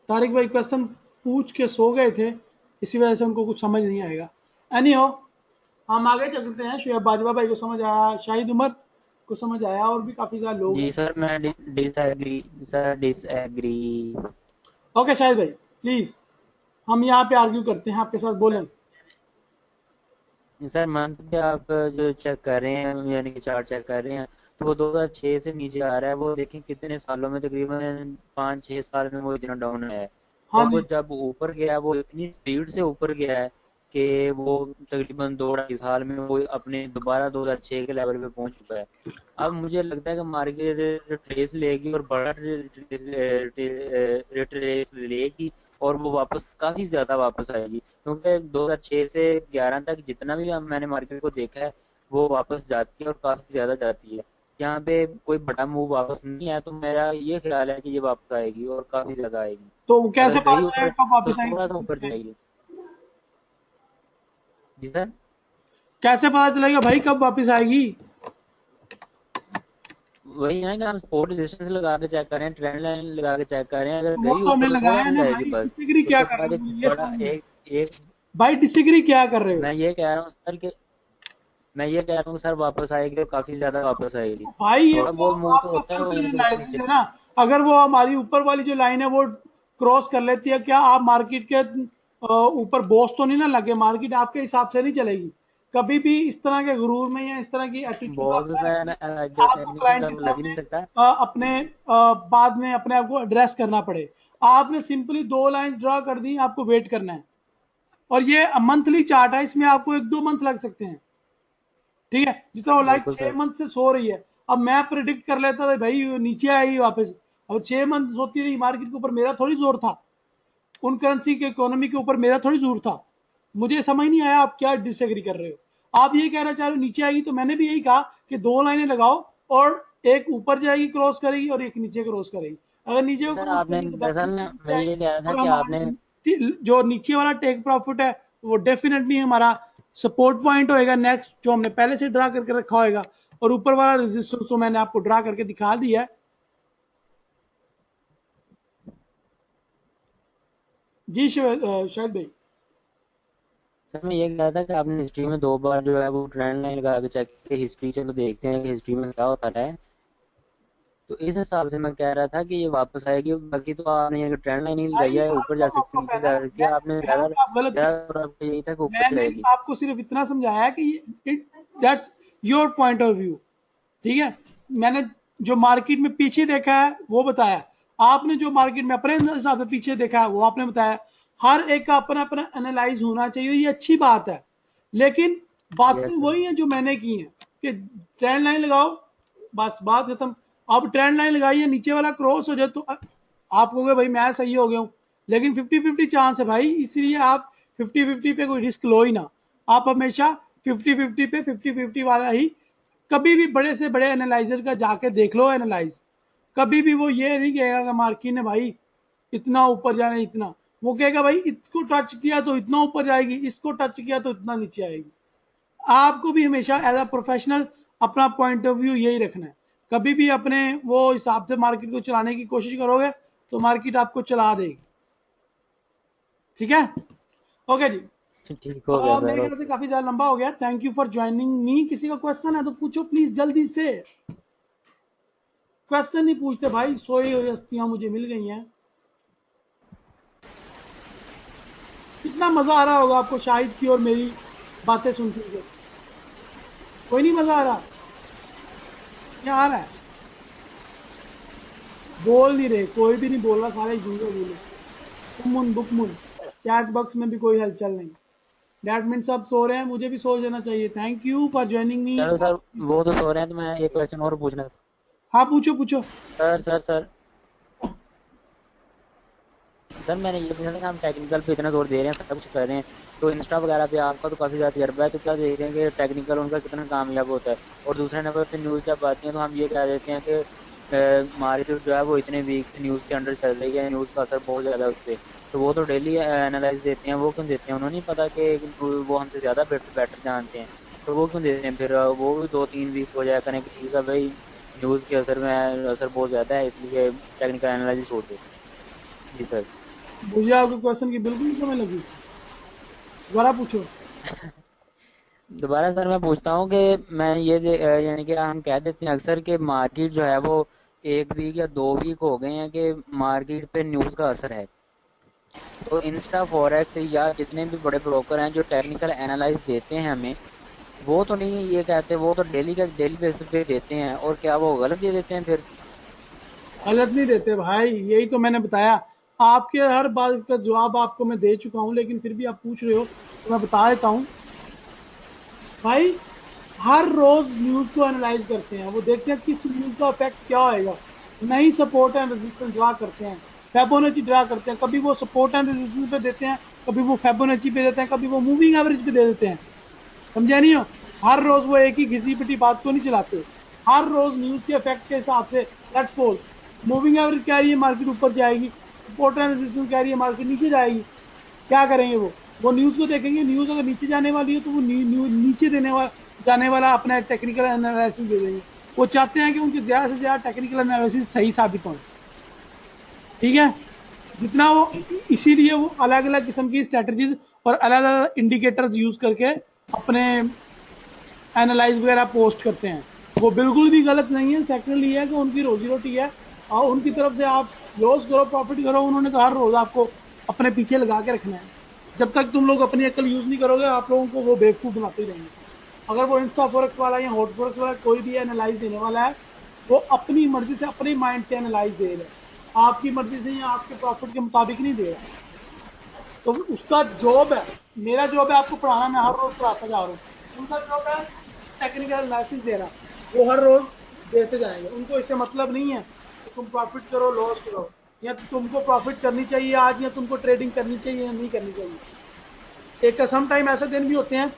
Speaker 2: तारिक भाई क्वेश्चन पूछ के सो गए थे, इसी वजह से उनको कुछ समझ नहीं आएगा। एनी हो, हम आगे चलते हैं। शुएब बाजवा भाई को समझ आया, शाहिद उमर को समझ आया, और भी काफी सारे लोग
Speaker 1: जी
Speaker 2: हैं।
Speaker 1: सर मैं disagree sir, disagree.
Speaker 2: Okay Shahid भाई प्लीज, हम यहाँ पे आर्ग्यू करते हैं आपके साथ, बोलें।
Speaker 1: सर मंथ पे आप जो चेक कर रहे हैं, यानी कि चार्ट चेक कर रहे हैं, तो वो 2006 से नीचे आ रहा है। वो देखें कितने सालों में, तकरीबन 5-6 साल में वो इतना डाउन है।
Speaker 2: हाँ
Speaker 1: और वो
Speaker 2: जी।
Speaker 1: जब ऊपर गया, वो इतनी स्पीड से ऊपर गया है कि वो तकरीबन 2-2.5 साल में वो अपने दोबारा 2006 के लेवल पे पहुंच चुका है। अब मुझे लगता है कि मार्केट ट्रेस लेगी और बड़ा रिट्रेस लेगी, और वो वापस काफी ज्यादा वापस आएगी, क्योंकि 2006 से 11 तक जितना भी मैंने मार्केट को देखा है, वो वापस जाती है और काफी ज्यादा जाती है। यहाँ पे कोई बड़ा मूव वापस नहीं आया, तो मेरा ये ख्याल है कि ये वापस आएगी और काफी ज्यादा आएगी।
Speaker 2: तो वो
Speaker 1: अगर
Speaker 2: कैसे पता
Speaker 1: गई ऊपर
Speaker 2: चलेगा कब
Speaker 1: तो
Speaker 2: वापस
Speaker 1: थोड़ा सा ऊपर
Speaker 2: आएंगे?
Speaker 1: जाएगी। जी सर।
Speaker 2: कैसे पता चलेगा भाई कब वापस आएगी?
Speaker 1: वही है कि हम स्पोर्ट रेजिस्टेंस लगा के चेक करें, ट्रेंड लाइन लगा के चेक करें, अगर
Speaker 2: वो
Speaker 1: गई
Speaker 2: तो हमने
Speaker 1: ऊपर तो थोड़ा
Speaker 2: लगाया है
Speaker 1: सा
Speaker 2: ना
Speaker 1: जाएगी
Speaker 2: भाई,
Speaker 1: बस।
Speaker 2: डिसएग्री क्या
Speaker 1: उसके
Speaker 2: कर रहे
Speaker 1: बाद
Speaker 2: हो,
Speaker 1: एक
Speaker 2: मुझे ये
Speaker 1: बड़ा
Speaker 2: समझ नहीं।
Speaker 1: एक एक
Speaker 2: भाई डिसएग्री क्या कर रहे हो?
Speaker 1: मैं ये कह रहा हूँ सर, वापस आएगी और काफी ज्यादा वापस आएगी।
Speaker 2: भाई ये
Speaker 1: थोड़ा
Speaker 2: तो
Speaker 1: बहुत मूव तो
Speaker 2: आपका
Speaker 1: होता है वो,
Speaker 2: पर्सनल
Speaker 1: यानी कि ऊपर
Speaker 2: एनालिसिस
Speaker 1: नीचे।
Speaker 2: है ना। अगर वो हमारी ऊपर वाली जो लाइन है वो क्रॉस कर लेती है, क्या आप मार्केट के ऊपर बॉस तो नहीं ना लगे? मार्केट आपके हिसाब से नहीं चलेगी कभी भी। इस तरह के गुरूर में या इस तरह की एटीट्यूड
Speaker 1: बहुत
Speaker 2: आपका
Speaker 1: सर
Speaker 2: रखिए,
Speaker 1: जो
Speaker 2: आपको
Speaker 1: टेक्निकल
Speaker 2: क्लाइंट के
Speaker 1: अब लग ही नहीं
Speaker 2: सामने
Speaker 1: सकता।
Speaker 2: अपने बाद में अपने आप को एड्रेस करना पड़े। आपने सिंपली दो लाइन ड्रा कर दी, आपको वेट करना है। और ये मंथली चार्ट है, इसमें आपको 1-2 मंथ लग सकते हैं, ठीक है। जिस तरह वो लाइक
Speaker 1: बिल्कुल
Speaker 2: छह
Speaker 1: सर।
Speaker 2: मंथ से सो रही है, अब मैं प्रिडिक्ट कर लेता था भाई वो नीचे आएगी वापस। अब 6 मंथ सोती रही, मार्केट के ऊपर मेरा थोड़ी जोर था, उन करेंसी के इकोनॉमी के ऊपर मेरा थोड़ी जोर था। मुझे समझ नहीं आया आप क्या डिसएग्री कर रहे हो। आप ये कहना चाह रहे हो नीचे आएगी, तो मैंने भी यही कहा कि दो लाइनें लगाओ, और एक ऊपर जाएगी क्रॉस करेगी और एक नीचे क्रॉस करेगी। अगर नीचे को
Speaker 1: सर
Speaker 2: क्रॉस
Speaker 1: आपने,
Speaker 2: करेगी तो
Speaker 1: दरअसल
Speaker 2: डेफिनेटली
Speaker 1: ना
Speaker 2: नीचे
Speaker 1: मैं
Speaker 2: आएगी।
Speaker 1: ये कह रहा था
Speaker 2: और
Speaker 1: कि आपने,
Speaker 2: हमारा जो नीचे वाला टेक प्रॉफिट है वो डेफिनेटली हमारा सपोर्ट पॉइंट होएगा नेक्स्ट, जो हमने पहले से ड्रा करके रखा होएगा। और ऊपर वाला रेजिस्टेंस तो मैंने आपको ड्रा करके दिखा दिया है। जी शायद भाई।
Speaker 1: सर मैं ये कह रहा था कि आपने हिस्ट्री में 2 बार जो है वो ट्रेंड लाइन लगा के चेक की हिस्ट्री, चलो देखते हैं कि हिस्ट्री में क्या होता है। तो इस हिसाब से मैं कह रहा था कि ये वापस आएगी। बाकी तो आपने ये ट्रेंड लाइन ही लगाई
Speaker 2: भाई
Speaker 1: है, ऊपर
Speaker 2: आपका
Speaker 1: जा सकती है
Speaker 2: मौका
Speaker 1: नीचे
Speaker 2: है ना,
Speaker 1: जा सकती है। आपने
Speaker 2: मैं
Speaker 1: ज्यादा
Speaker 2: आप गलत कर,
Speaker 1: ज्यादा आपको यही था कि ऊपर
Speaker 2: मैंने
Speaker 1: जाएगी।
Speaker 2: आपको सिर्फ इतना समझाया है कि that's your point of view, ठीक है। मैंने जो मार्केट में पीछे देखा है वो बताया, आपने जो मार्केट में अपने हिसाब से पीछे देखा है वो आपने बताया। हर एक का अपना अपना एनालाइज होना चाहिए, ये अच्छी बात है। लेकिन बातें
Speaker 1: यस सर।
Speaker 2: वही हैं जो मैंने की हैं कि ट्रेंड लाइन लगाओ, बस बात खत्म। अब ट्रेंड लाइन लगाइए, नीचे वाला क्रॉस हो जाए तो आप कहोगे भाई मैं सही हो गया हूँ, लेकिन 50-50 चांस है भाई, इसलिए आप 50-50 पे कोई रिस्क लो ही ना। आप हमेशा 50-50 पे 50-50 वाला ही, कभी भी बड़े से बड़े एनालाइजर का जाके देख लो एनालाइज। कभी भी वो ये नहीं कहेगा कि मार्केट ने भाई इतना ऊपर जाना है, इतना। वो कहेगा भाई इसको टच किया तो इतना ऊपर जाएगी, इसको टच किया तो इतना नीचे आएगी। आपको भी हमेशा एज अ प्रोफेशनल अपना पॉइंट ऑफ व्यू यही रखना है। कभी भी अपने वो हिसाब से मार्केट को चलाने की कोशिश करोगे तो मार्केट आपको चला देगी, ठीक है। ओके जी।
Speaker 1: ठीक हो गया
Speaker 2: मेरे
Speaker 1: सर,
Speaker 2: ख्याल से
Speaker 1: ओके।
Speaker 2: काफी ज्यादा लंबा हो गया। Thank you for joining me. किसी का क्वेश्चन है तो पूछो प्लीज जल्दी से। क्वेश्चन नहीं पूछते भाई, सोई हुई हस्तियां मुझे मिल गई हैं। कितना मजा आ रहा होगा आपको शाहिद की और मेरी बातें सुनते हुए? कोई नहीं मजा आ रहा? क्या आ रहा है? बोल नहीं रहे, कोई भी नहीं बोल रहा, सारे झूठे बोले। बुकमुन बुकमुन, चैट बॉक्स में भी कोई हलचल नहीं। डैट मीन सब सो रहे हैं, मुझे भी सो जाना चाहिए। Thank you for joining me.
Speaker 1: चलो सर, वो तो सो रहे हैं, तो मैं एक क्वेश्चन और पूछना था।
Speaker 2: हाँ पूछो पूछो।
Speaker 1: सर सर मैंने ये पूछा था कि हम टेक्निकल पे इतना जोर दे रहे हैं, सब कुछ कर रहे हैं, तो इंस्टा वगैरह पे आपका तो काफ़ी ज़्यादा तजर्बा है, तो क्या देख रहे हैं कि टेक्निकल उनका कितना कामयाब होता है। और दूसरे नंबर पे न्यूज़ जब आती है तो हम ये कह देते हैं कि मार्केट जो है वो इतने वीक न्यूज़ के अंडर चल रही है, न्यूज़ का असर बहुत ज़्यादा है उस पर। तो वो तो डेली एनालाइज देते हैं, वो क्यों देते हैं? उन्होंने नहीं पता कि वो हमसे ज़्यादा बेटर बेटर जानते हैं, तो वो क्यों देते हैं फिर? वो भी 2-3 वीक हो जाया करें कि ठीक है भाई, न्यूज़ के असर में असर बहुत ज़्यादा है, इसलिए टेक्निकल एनालिसिस होते हैं। जी सर।
Speaker 2: मुझे आपके क्वेश्चन की बिल्कुल नहीं समझ लगी, दोबारा पूछो।
Speaker 1: दोबारा सर मैं पूछता हूँ कि मैं यानी कि हम कह देते हैं अक्सर कि मार्केट जो है वो 1 वीक या 2 वीक हो गए हैं कि मार्केट पे न्यूज़ का असर है। तो इंस्टा फॉरेक्स या जितने भी बड़े ब्रोकर हैं जो टेक्निकल एनालाइज देते हैं हमें, वो तो नहीं ये कहते, वो तो डेली बेसिस पे देते हैं, और क्या वो गलत दे देते हैं फिर?
Speaker 2: गलत नहीं देते भाई, यही तो मैंने बताया। आपके हर बात का जवाब आपको मैं दे चुका हूँ, लेकिन फिर भी आप पूछ रहे हो तो मैं बता देता हूँ। भाई हर रोज न्यूज को एनालाइज करते हैं, वो देखते हैं किस न्यूज का इफेक्ट क्या होएगा। नई सपोर्ट एंड रेजिस्टेंस ड्रा करते हैं, फेबोनेची ड्रा करते हैं, कभी वो सपोर्ट एंड रेजिस्टेंस पे देते हैं, कभी वो फेबोनेची पे देते हैं, कभी वो मूविंग एवरेज पे दे देते हैं। समझे नहीं हो? हर रोज वो एक ही घिसी पिटी बात को नहीं चलाते। हर रोज न्यूज के इफेक्ट के हिसाब से लेट्स सपोज मूविंग एवरेज कह रही है मार्केट ऊपर जाएगी, सपोर्ट एंड रेजिस्टेंस कह रही है मार्केट नीचे जाएगी। क्या करेंगे वो न्यूज को देखेंगे, न्यूज अगर नीचे जाने वाली है तो वो नीचे जाने वाला अपना टेक्निकल एनालिसिस दे देंगे। वो चाहते हैं कि उनके ज्यादा से ज्यादा टेक्निकल एनालिसिस सही साबित हो। ठीक है? जितना वो इसीलिए वो अलग अलग किस्म की स्ट्रेटजीज और अलग अलग इंडिकेटर्स यूज करके अपने एनालाइज वगैरह पोस्ट करते हैं। वो बिल्कुल भी गलत नहीं है। सेकेंडली है कि उनकी रोजी रोटी है, और उनकी तरफ से आप लॉस करो प्रॉफिट करो, उन्होंने तो हर रोज आपको अपने पीछे लगा के रखना है। जब तक तुम लोग अपनी अकल यूज नहीं करोगे, आप लोगों को वो बेवकूफ बनाते ही रहेंगे। अगर वो इंस्टा फॉरेक्स वाला या हॉट फॉरेक्स वाला कोई भी एनालाइज देने वाला है, वो अपनी मर्जी से अपने माइंड से एनालाइज दे रहा है, आपकी मर्जी से या आपके प्रॉफिट के मुताबिक नहीं दे रहा। तो उसका जॉब है, मेरा जॉब है आपको पढ़ाना, मैं हर रोज पढ़ाता जा रहा हूँ। उनका जॉब है टेक्निकल एनालिसिस देना, वो हर रोज देते जाएंगे। उनको इससे मतलब नहीं है कि तुम प्रॉफिट करो लॉस करो, या तुमको प्रॉफिट करनी चाहिए आज, या तुमको ट्रेडिंग करनी चाहिए या नहीं करनी चाहिए। एक सम टाइम ऐसे दिन भी होते हैं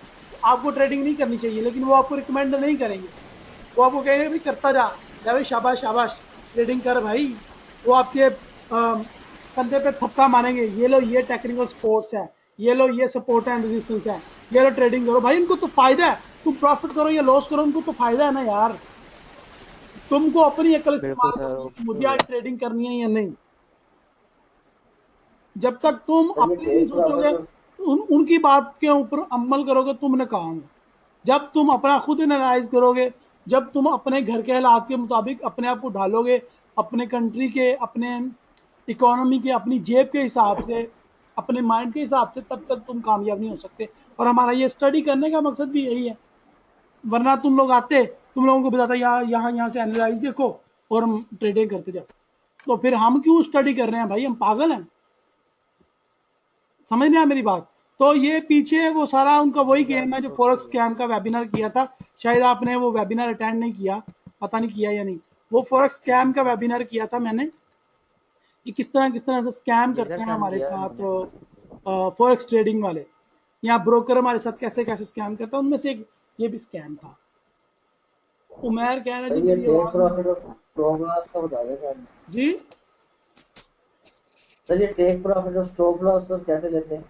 Speaker 2: आपको ट्रेडिंग नहीं करनी चाहिए, लेकिन वो आपको रिकमेंड नहीं करेंगे। वो आपको कहेंगे भाई करता जा, या भाई शाबाश शाबाश ट्रेडिंग कर भाई। वो आपके कंधे पे थप्पा मारेंगे, ये लो ये टेक्निकल सपोर्ट्स है, ये लो ये सपोर्ट एंड रेजिस्टेंस है, ये लो ट्रेडिंग करो। भाई उनको तो फायदा है, तुम प्रॉफिट करो या लॉस करो, उनको तो फायदा है ना यार। तुमको अपनी अकल
Speaker 1: बिल्कुल
Speaker 2: इस्तेमाल
Speaker 1: सर,
Speaker 2: करनी है कि
Speaker 1: ओके।
Speaker 2: मुझे आज ट्रेडिंग करनी है या नहीं। जब तक तुम
Speaker 4: सर ये
Speaker 2: अपनी नहीं
Speaker 4: टेक
Speaker 2: सोचोगे,
Speaker 4: प्रॉफिट और
Speaker 2: उनकी बात के ऊपर अमल करोगे, तुमने कहा होगा। जब तुम अपना खुद एनालाइज करोगे, जब तुम अपने घर के हालात के मुताबिक अपने आप को ढालोगे, अपने कंट्री के, अपने इकोनॉमी के, अपनी जेब के हिसाब से, अपने माइंड के हिसाब से, तब तक तुम कामयाब नहीं हो सकते। और हमारा ये स्टडी करने का मकसद भी यही है। वरना तुम लोग आते, तुम लोगों को बताता यहाँ यहाँ यहाँ से एनालाइज देखो और हम ट्रेडिंग करते जाओ। तो फिर हम क्यों स्टडी कर रहे हैं भाई, हम पागल हैं? समझ नहीं आया मेरी बात? तो ये पीछे वो सारा उनका वही
Speaker 4: समझ आ
Speaker 2: गेम है
Speaker 4: गई,
Speaker 2: जो फॉरेक्स
Speaker 4: ओके।
Speaker 2: स्कैम का वेबिनार किया था। शायद आपने वो वेबिनार अटेंड नहीं किया, पता नहीं किया या नहीं। वो फॉरेक्स स्कैम का वेबिनार किया था मैंने, कि किस तरह से स्कैम
Speaker 1: जी
Speaker 2: करते
Speaker 1: सर,
Speaker 2: हैं
Speaker 1: अटेंड
Speaker 2: हमारे
Speaker 1: किया है
Speaker 2: साथ
Speaker 1: मैंने।
Speaker 2: फॉरेक्स ट्रेडिंग वाले, या ब्रोकर हमारे साथ कैसे कैसे स्कैम करता है। उनमें से एक ये भी स्कैम था। उमेर कह रहे हैं
Speaker 4: सर
Speaker 2: जी
Speaker 4: ये
Speaker 2: मेरी
Speaker 4: टेक
Speaker 2: आवाज नहीं।
Speaker 4: प्रॉफिट और स्टॉप लॉस का बता दें सर।
Speaker 2: जी
Speaker 4: सर ये टेक प्रॉफिट और स्टॉप लॉस तो कैसे लेते हैं?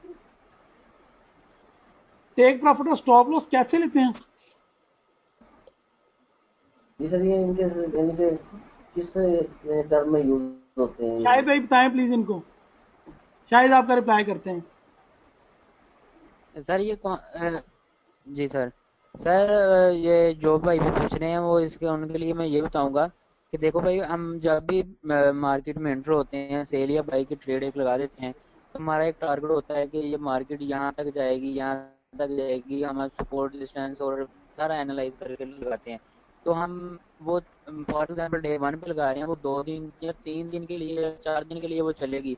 Speaker 2: टेक प्रॉफिट और स्टॉप लॉस कैसे लेते हैं?
Speaker 4: जी सर ये इनके यानी कि किस टर्म में यूज होते हैं ये?
Speaker 2: शायद भाई बताएं प्लीज इनको, शायद आपका रिप्लाई करते हैं।
Speaker 1: सर जी सर। सर ये जो भाई भी पूछ रहे हैं वो इसके उनके लिए मैं ये बताऊंगा कि देखो भाई, हम जब भी मार्केट में एंटर होते हैं, सेल या बाई की ट्रेड एक लगा देते हैं, तो हमारा एक टारगेट होता है कि ये मार्केट यहाँ तक जाएगी, यहाँ तक जाएगी, हम सपोर्ट डिस्टेंस और सारा एनालाइज करके लगाते हैं। तो हम वो फॉर एग्जाम्पल डे 1 पे लगा रहे हैं, वो 2 दिन या 3 दिन के लिए, 4 दिन के लिए वो चलेगी।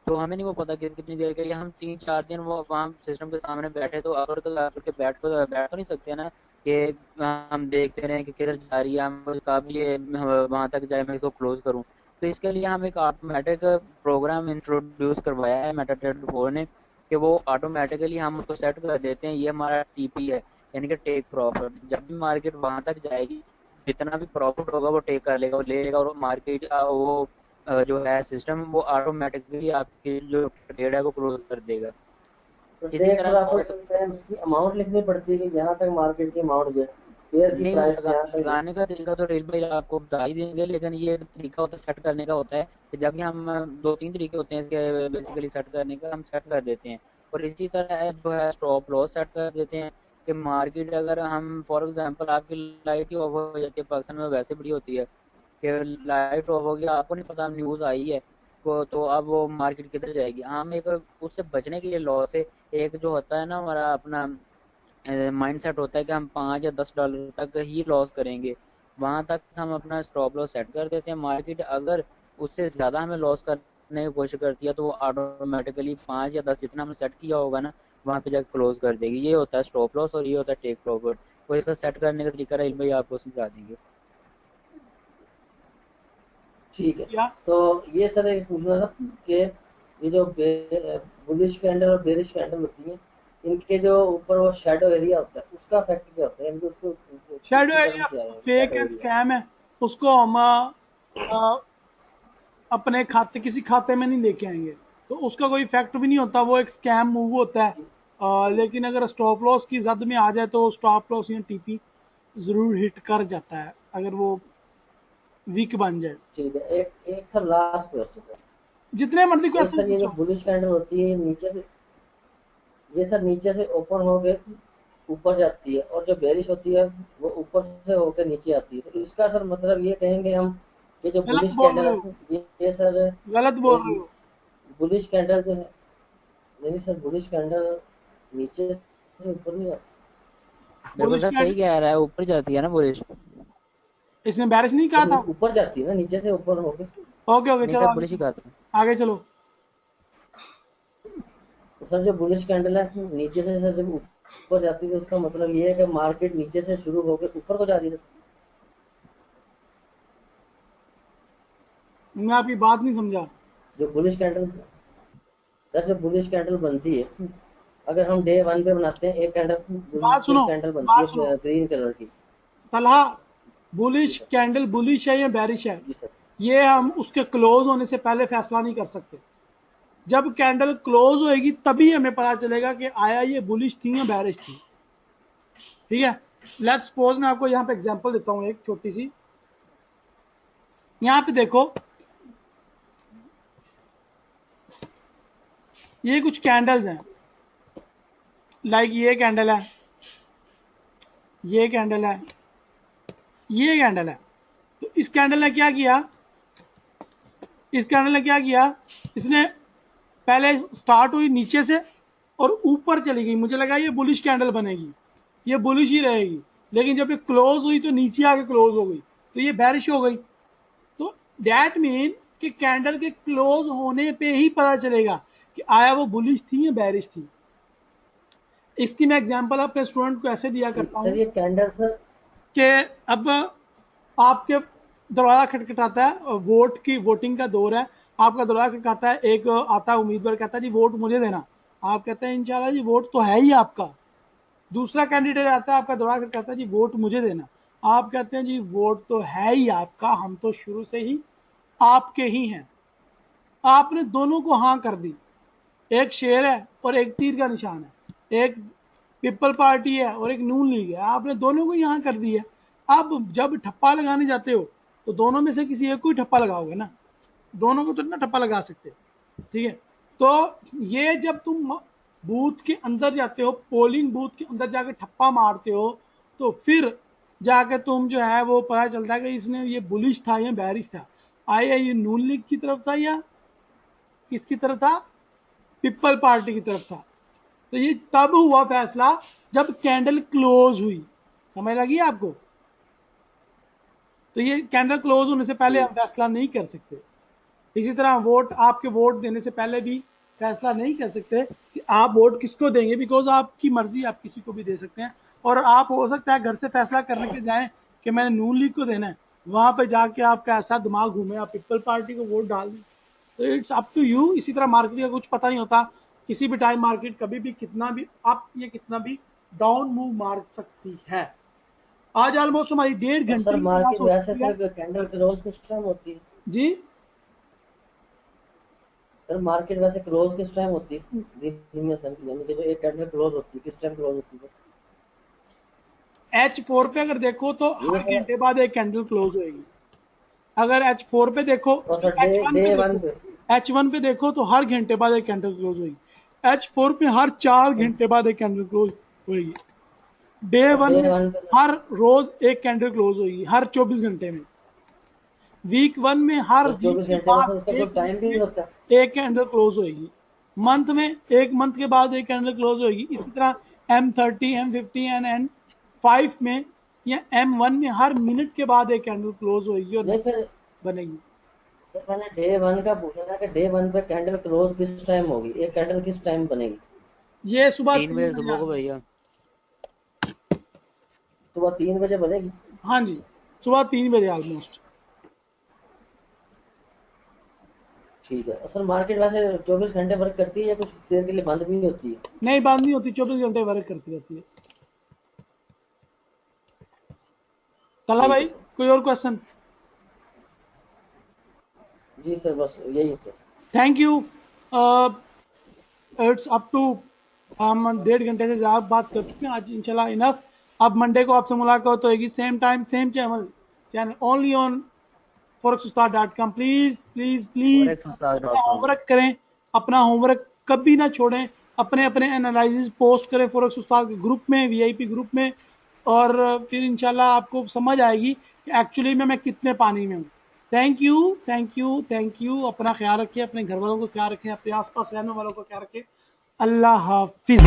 Speaker 1: तो हमें नहीं वो पता कि कितनी देर के लिए हम 3-4 दिन वो वहाँ सिस्टम के सामने बैठे, तो अगर तो आकर के बैठ तो नहीं सकते ना कि हम देखते रहे कि किधर जा रही है, हम कब ये वहाँ तक जाए, मैं इसको क्लोज करूँ। तो इसके लिए हम एक ऑटोमेटिक प्रोग्राम इंट्रोड्यूस करवाया है मेटाट्रेड 4 ने, कि वो ऑटोमेटिकली हम उसको सेट कर देते हैं। ये हमारा टीपी है, यानी कि टेक प्रॉफिट। जब भी मार्केट वहाँ तक जाएगी, जितना भी प्रॉफिट होगा वो टेक कर लेगा, वो ले लेगा, और मार्केट वो जो है सिस्टम, वो ऑटोमेटिकली आपकी जो ट्रेड है वो क्लोज कर देगा।
Speaker 4: तो
Speaker 1: इसी
Speaker 4: टेक
Speaker 1: तरह
Speaker 4: प्रॉफिट में उसकी अमाउंट लिखनी पड़ती है कि यहाँ तक मार्केट की अमाउंट गई? पेयर की
Speaker 1: नहीं,
Speaker 4: प्राइस यहाँ तक
Speaker 1: लगाने का तरीका तो रेल भाई आपको बता ही देंगे, लेकिन ये तरीका होता है सेट करने का होता है कि जब भी हम दो तीन तरीके होते हैं इसके बेसिकली सेट करने का, हम सेट कर देते हैं। और इसी तरह जो है स्टॉप लॉस सेट कर देते हैं कि मार्केट अगर हम फॉर एग्जांपल आपकी लाइट ही ऑफ हो जाती है, पाकिस्तान में वैसे बड़ी होती है कि लाइट ऑफ हो गया, आपको नहीं पता न्यूज़ आई है तो अब वो मार्केट किधर जाएगी। हम एक उससे बचने के लिए लॉस है, एक जो होता है ना हमारा अपना माइंड सेट होता है कि हम $5 या $10 तक ही लॉस करेंगे, वहां तक हम अपना स्टॉप लॉस सेट कर देते हैं। मार्केट अगर उससे ज्यादा हमें लॉस करने की कोशिश करती है तो वो ऑटोमेटिकली 5 या 10 जितना हमने सेट किया होगा ना वहां पे जाकर क्लोज कर देगी। ये होता है स्टॉप लॉस और ये होता है टेक प्रॉफिट। और इसका सेट करने का तरीका रहील भाई आपको समझा देंगे।
Speaker 4: ठीक है।
Speaker 2: या
Speaker 4: तो ये सर एक पूछना था कि ये जो बुलिश कैंडल और बेरिश कैंडल होती है, इनके जो ऊपर वो शेडो एरिया होता है उसका इफेक्ट क्या होता है, इनके उसको
Speaker 2: शेडो
Speaker 4: उसकी टर्म
Speaker 2: एरिया
Speaker 4: क्या है,
Speaker 2: fake
Speaker 4: shadow
Speaker 2: and
Speaker 4: area?
Speaker 2: Scam है, उसको हम अपने खाते किसी खाते में नहीं लेके आएंगे, तो उसका कोई इफेक्ट भी नहीं होता, वो एक स्कैम मूव होता है। लेकिन अगर स्टॉप लॉस की जद में आ जाए तो स्टॉप लॉस या टीपी जरूर हिट कर जाता है अगर वो वीक बन जाए।
Speaker 4: ठीक है। एक एक सर लास्ट क्वेश्चन है।
Speaker 2: जितने मर्जी
Speaker 4: एक
Speaker 2: क्वेश्चन
Speaker 4: सर ये जो
Speaker 2: पूछो।
Speaker 4: बुलिश कैंडल होती है नीचे से, ये सर नीचे से ओपन हो गए ऊपर जाती है, और जो बेरिश होती है वो ऊपर से होकर नीचे आती है, तो इसका सर मतलब ये कहेंगे हम कि जो
Speaker 2: गलत
Speaker 4: बुलिश
Speaker 2: बोल
Speaker 4: कैंडल
Speaker 2: रहे हो,
Speaker 4: है ये सर
Speaker 2: गलत बोल रहे हो।
Speaker 4: बुलिश कैंडल जो है, नहीं सर बुलिश कैंडल नीचे से ऊपर नहीं जाती।
Speaker 1: बिल्कुल
Speaker 2: बुलिश
Speaker 1: सर
Speaker 2: कैंड
Speaker 1: सही कह रहा है, ऊपर जाती है ना बुलिश।
Speaker 2: इसने बैरिश नहीं कहा
Speaker 4: सर
Speaker 2: था।
Speaker 4: ऊपर जाती है ना, नीचे से ऊपर होके।
Speaker 2: ओके ओके,
Speaker 1: नहीं
Speaker 2: चलो
Speaker 1: सर
Speaker 2: आगे
Speaker 1: बुलिश ही
Speaker 2: चलो,
Speaker 1: कहा था।
Speaker 2: आगे चलो।
Speaker 4: तो सर जो बुलिश कैंडल है नीचे से सर जब ऊपर जाती है तो उसका मतलब ये है कि मार्केट नीचे से शुरू होकर ऊपर को जा रही है।
Speaker 2: मैं आपकी बात नहीं समझा।
Speaker 4: जो बुलिश कैंडल सर जो बुलिश कैंडल बनती है, अगर हम डे वन पे बनाते हैं एक कैंडल,
Speaker 2: बात
Speaker 4: बुलिश
Speaker 2: सुनो,
Speaker 4: कैंडल बनती
Speaker 2: बात सुनो
Speaker 4: है ग्रीन कलर की।
Speaker 2: तलहा,
Speaker 4: जी
Speaker 2: बुलिश
Speaker 4: सर।
Speaker 2: कैंडल बुलिश है या बैरिश है,
Speaker 4: जी सर।
Speaker 2: ये हम उसके क्लोज होने से पहले फैसला नहीं कर सकते। जब कैंडल क्लोज होएगी तभी हमें पता चलेगा कि आया ये बुलिश थी या बैरिश थी। ठीक है, लेट्स सपोज मैं आपको यहाँ पे एग्जांपल देता हूँ एक छोटी सी। यहाँ पे देखो, ये कुछ कैंडल्स हैं, लाइक ये कैंडल है, ये कैंडल है, ये कैंडल है। तो इस कैंडल ने क्या किया, इस कैंडल ने क्या किया, इसने पहले स्टार्ट हुई नीचे से और ऊपर चली गई, मुझे लगा ये बुलिश कैंडल बनेगी, ये बुलिश ही रहेगी, लेकिन जब ये क्लोज हुई तो नीचे आके क्लोज हो गई, तो ये बैरिश हो गई। तो डैट मीन कि कैंडल के क्लोज होने पे ही पता चलेगा कि आया वो बुलिश थी या बैरिश थी। इसकी मैं एग्जांपल अपने स्टूडेंट को ऐसे दिया
Speaker 4: ठीक
Speaker 2: करता
Speaker 4: सर,
Speaker 2: हूँ
Speaker 4: ये कैंडल सर।
Speaker 2: कि अब आपके दरवाजा खटखटाता है और वोटिंग का दौर है, आपका दरवाजा खटखटाता है, एक आता है उम्मीदवार, कहता है जी वोट मुझे देना, आप कहते हैं इंशाल्लाह जी वोट तो है ही आपका। दूसरा कैंडिडेट आता है, आपका दरवाजा खटखटाता है जी वोट मुझे देना, आप कहते हैं जी वोट तो है ही आपका, हम तो शुरू से ही आपके ही हैं। आपने दोनों को हाँ कर दी, एक शेर है और एक तीर का निशान है, एक पीपल पार्टी है और एक नून लीग है, आपने दोनों को यहाँ कर दिया। अब जब ठप्पा लगाने जाते हो तो दोनों में से किसी एक को ही ठप्पा लगाओगे ना, दोनों को तो ना ठप्पा लगा सकते। ठीक है, तो ये जब तुम बूथ के अंदर जाते हो, पोलिंग बूथ के अंदर जाके ठप्पा मारते हो, तो फिर जाके तुम जो है वो पता चलता है कि इसने ये बुलिश था या बैरिश था, आया ये नून लीग की तरफ था या किसकी तरफ था, पीपल पार्टी की तरफ था। तो ये तब हुआ फैसला जब कैंडल क्लोज हुई, समझ लगी आपको। तो ये कैंडल क्लोज होने से पहले हम
Speaker 4: ठीक।
Speaker 2: फैसला नहीं कर सकते। इसी तरह वोट, आपके वोट देने से पहले भी फैसला नहीं कर सकते कि आप वोट किसको देंगे, बिकॉज आपकी मर्जी, आप किसी को भी दे सकते हैं। और आप हो सकता है घर से फैसला करने के जाएं कि मैंने नून लीग को देना है, वहां पे जाके आपका ऐसा दिमाग घूमे आप पीपल पार्टी को वोट डाल दें। तो इट्स अप टू यू। इसी तरह मार्केट का कुछ पता नहीं होता, किसी भी टाइम मार्केट कभी भी कितना भी अप या कितना भी डाउन मूव मार सकती है। आज ऑलमोस्ट हमारी 1.5 घंटे
Speaker 4: और सर
Speaker 2: की क्लास
Speaker 4: मार्केट
Speaker 2: हो
Speaker 4: वैसे
Speaker 2: चुकी है।
Speaker 4: सर कैंडल क्लोज किस टाइम होती है?
Speaker 2: जी,
Speaker 4: सर मार्केट वैसे क्लोज किस टाइम होती है दिन में सर, यानी कि जो एक कैंडल क्लोज होती है किस टाइम क्लोज होती है?
Speaker 2: H4 पे अगर देखो तो
Speaker 4: ये
Speaker 2: हर घंटे बाद एक कैंडल क्लोज होएगी। अगर H4 पे देखो,
Speaker 4: और सर
Speaker 2: H1
Speaker 4: डे
Speaker 2: पे
Speaker 4: वन
Speaker 2: देखो,
Speaker 4: पे
Speaker 2: H1 पे देखो तो हर घंटे बाद एक कैंडल क्लोज होगी। H4 पे हर 4 घंटे बाद एक कैंडल क्लोज होगी। डे
Speaker 4: और
Speaker 2: वन
Speaker 4: डे
Speaker 2: में
Speaker 4: वन पे
Speaker 2: हर रोज एक कैंडल क्लोज होगी, हर 24 घंटे में। वीक 1 में हर
Speaker 4: तो
Speaker 2: वीक
Speaker 4: 24
Speaker 2: के
Speaker 4: घंटे में
Speaker 2: बाद
Speaker 4: सर उसका कोई
Speaker 2: एक
Speaker 4: टाइम
Speaker 2: वीक
Speaker 4: भी
Speaker 2: में
Speaker 4: होता है?
Speaker 2: एक कैंडल क्लोज होगी। मंथ में एक मंथ के बाद एक कैंडल क्लोज होगी। इसी तरह M30, M50 एंड M5 में या M1 में हर मिनट के बाद एक कैंडल क्लोज होगी और
Speaker 4: नहीं सर,
Speaker 2: बनेगी।
Speaker 4: सर मैंने डे वन का पूछा था कि डे वन पे कैंडल क्लोज किस टाइम होगी, एक कैंडल किस टाइम बनेगी?
Speaker 2: ये सुबह
Speaker 1: 3
Speaker 2: 3
Speaker 1: बजे
Speaker 2: बजे
Speaker 1: सुबह को
Speaker 2: आती है।
Speaker 1: भैया।
Speaker 4: सुबह 3 बजे बनेगी?
Speaker 2: हाँ जी, सुबह 3 बजे ऑलमोस्ट।
Speaker 4: ठीक है। और सर मार्केट वैसे 24 घंटे वर्क करती है या कुछ देर के लिए बंद भी होती है?
Speaker 2: नहीं, बात नहीं होती, 24 घंटे वर्क करती रहती है। तला
Speaker 4: ठीक है
Speaker 2: भाई,
Speaker 4: सर।
Speaker 2: कोई और क्वेश्चन?
Speaker 4: जी सर, बस यही है sir.
Speaker 2: Thank you. It's up to, हम 1.5 घंटे से ज़्यादा बात कर चुके हैं आज, इंशाल्लाह इनफ। अब मंडे को आपसे मुलाकात होगी, same time same channel only on forex-ustad.com। Please please please अपना
Speaker 1: forex-ustad.com।
Speaker 2: होमवर्क करें, अपना होमवर्क कभी ना छोड़ें। अपने अपने एनालिसिस पोस्ट करें फॉरेक्स उस्ताद के ग्रुप में, वीआईपी ग्रुप में, और फिर इंशाल्लाह आपको समझ आएगी कि एक्चुअली में मैं कितने पानी में हूँ। Thank you, thank you, thank you. अपना ख्याल रखिए, अपने घर वालों को ख्याल रखें, अपने आसपास रहने वालों को ख्याल रखें। अल्लाह हाफिज़।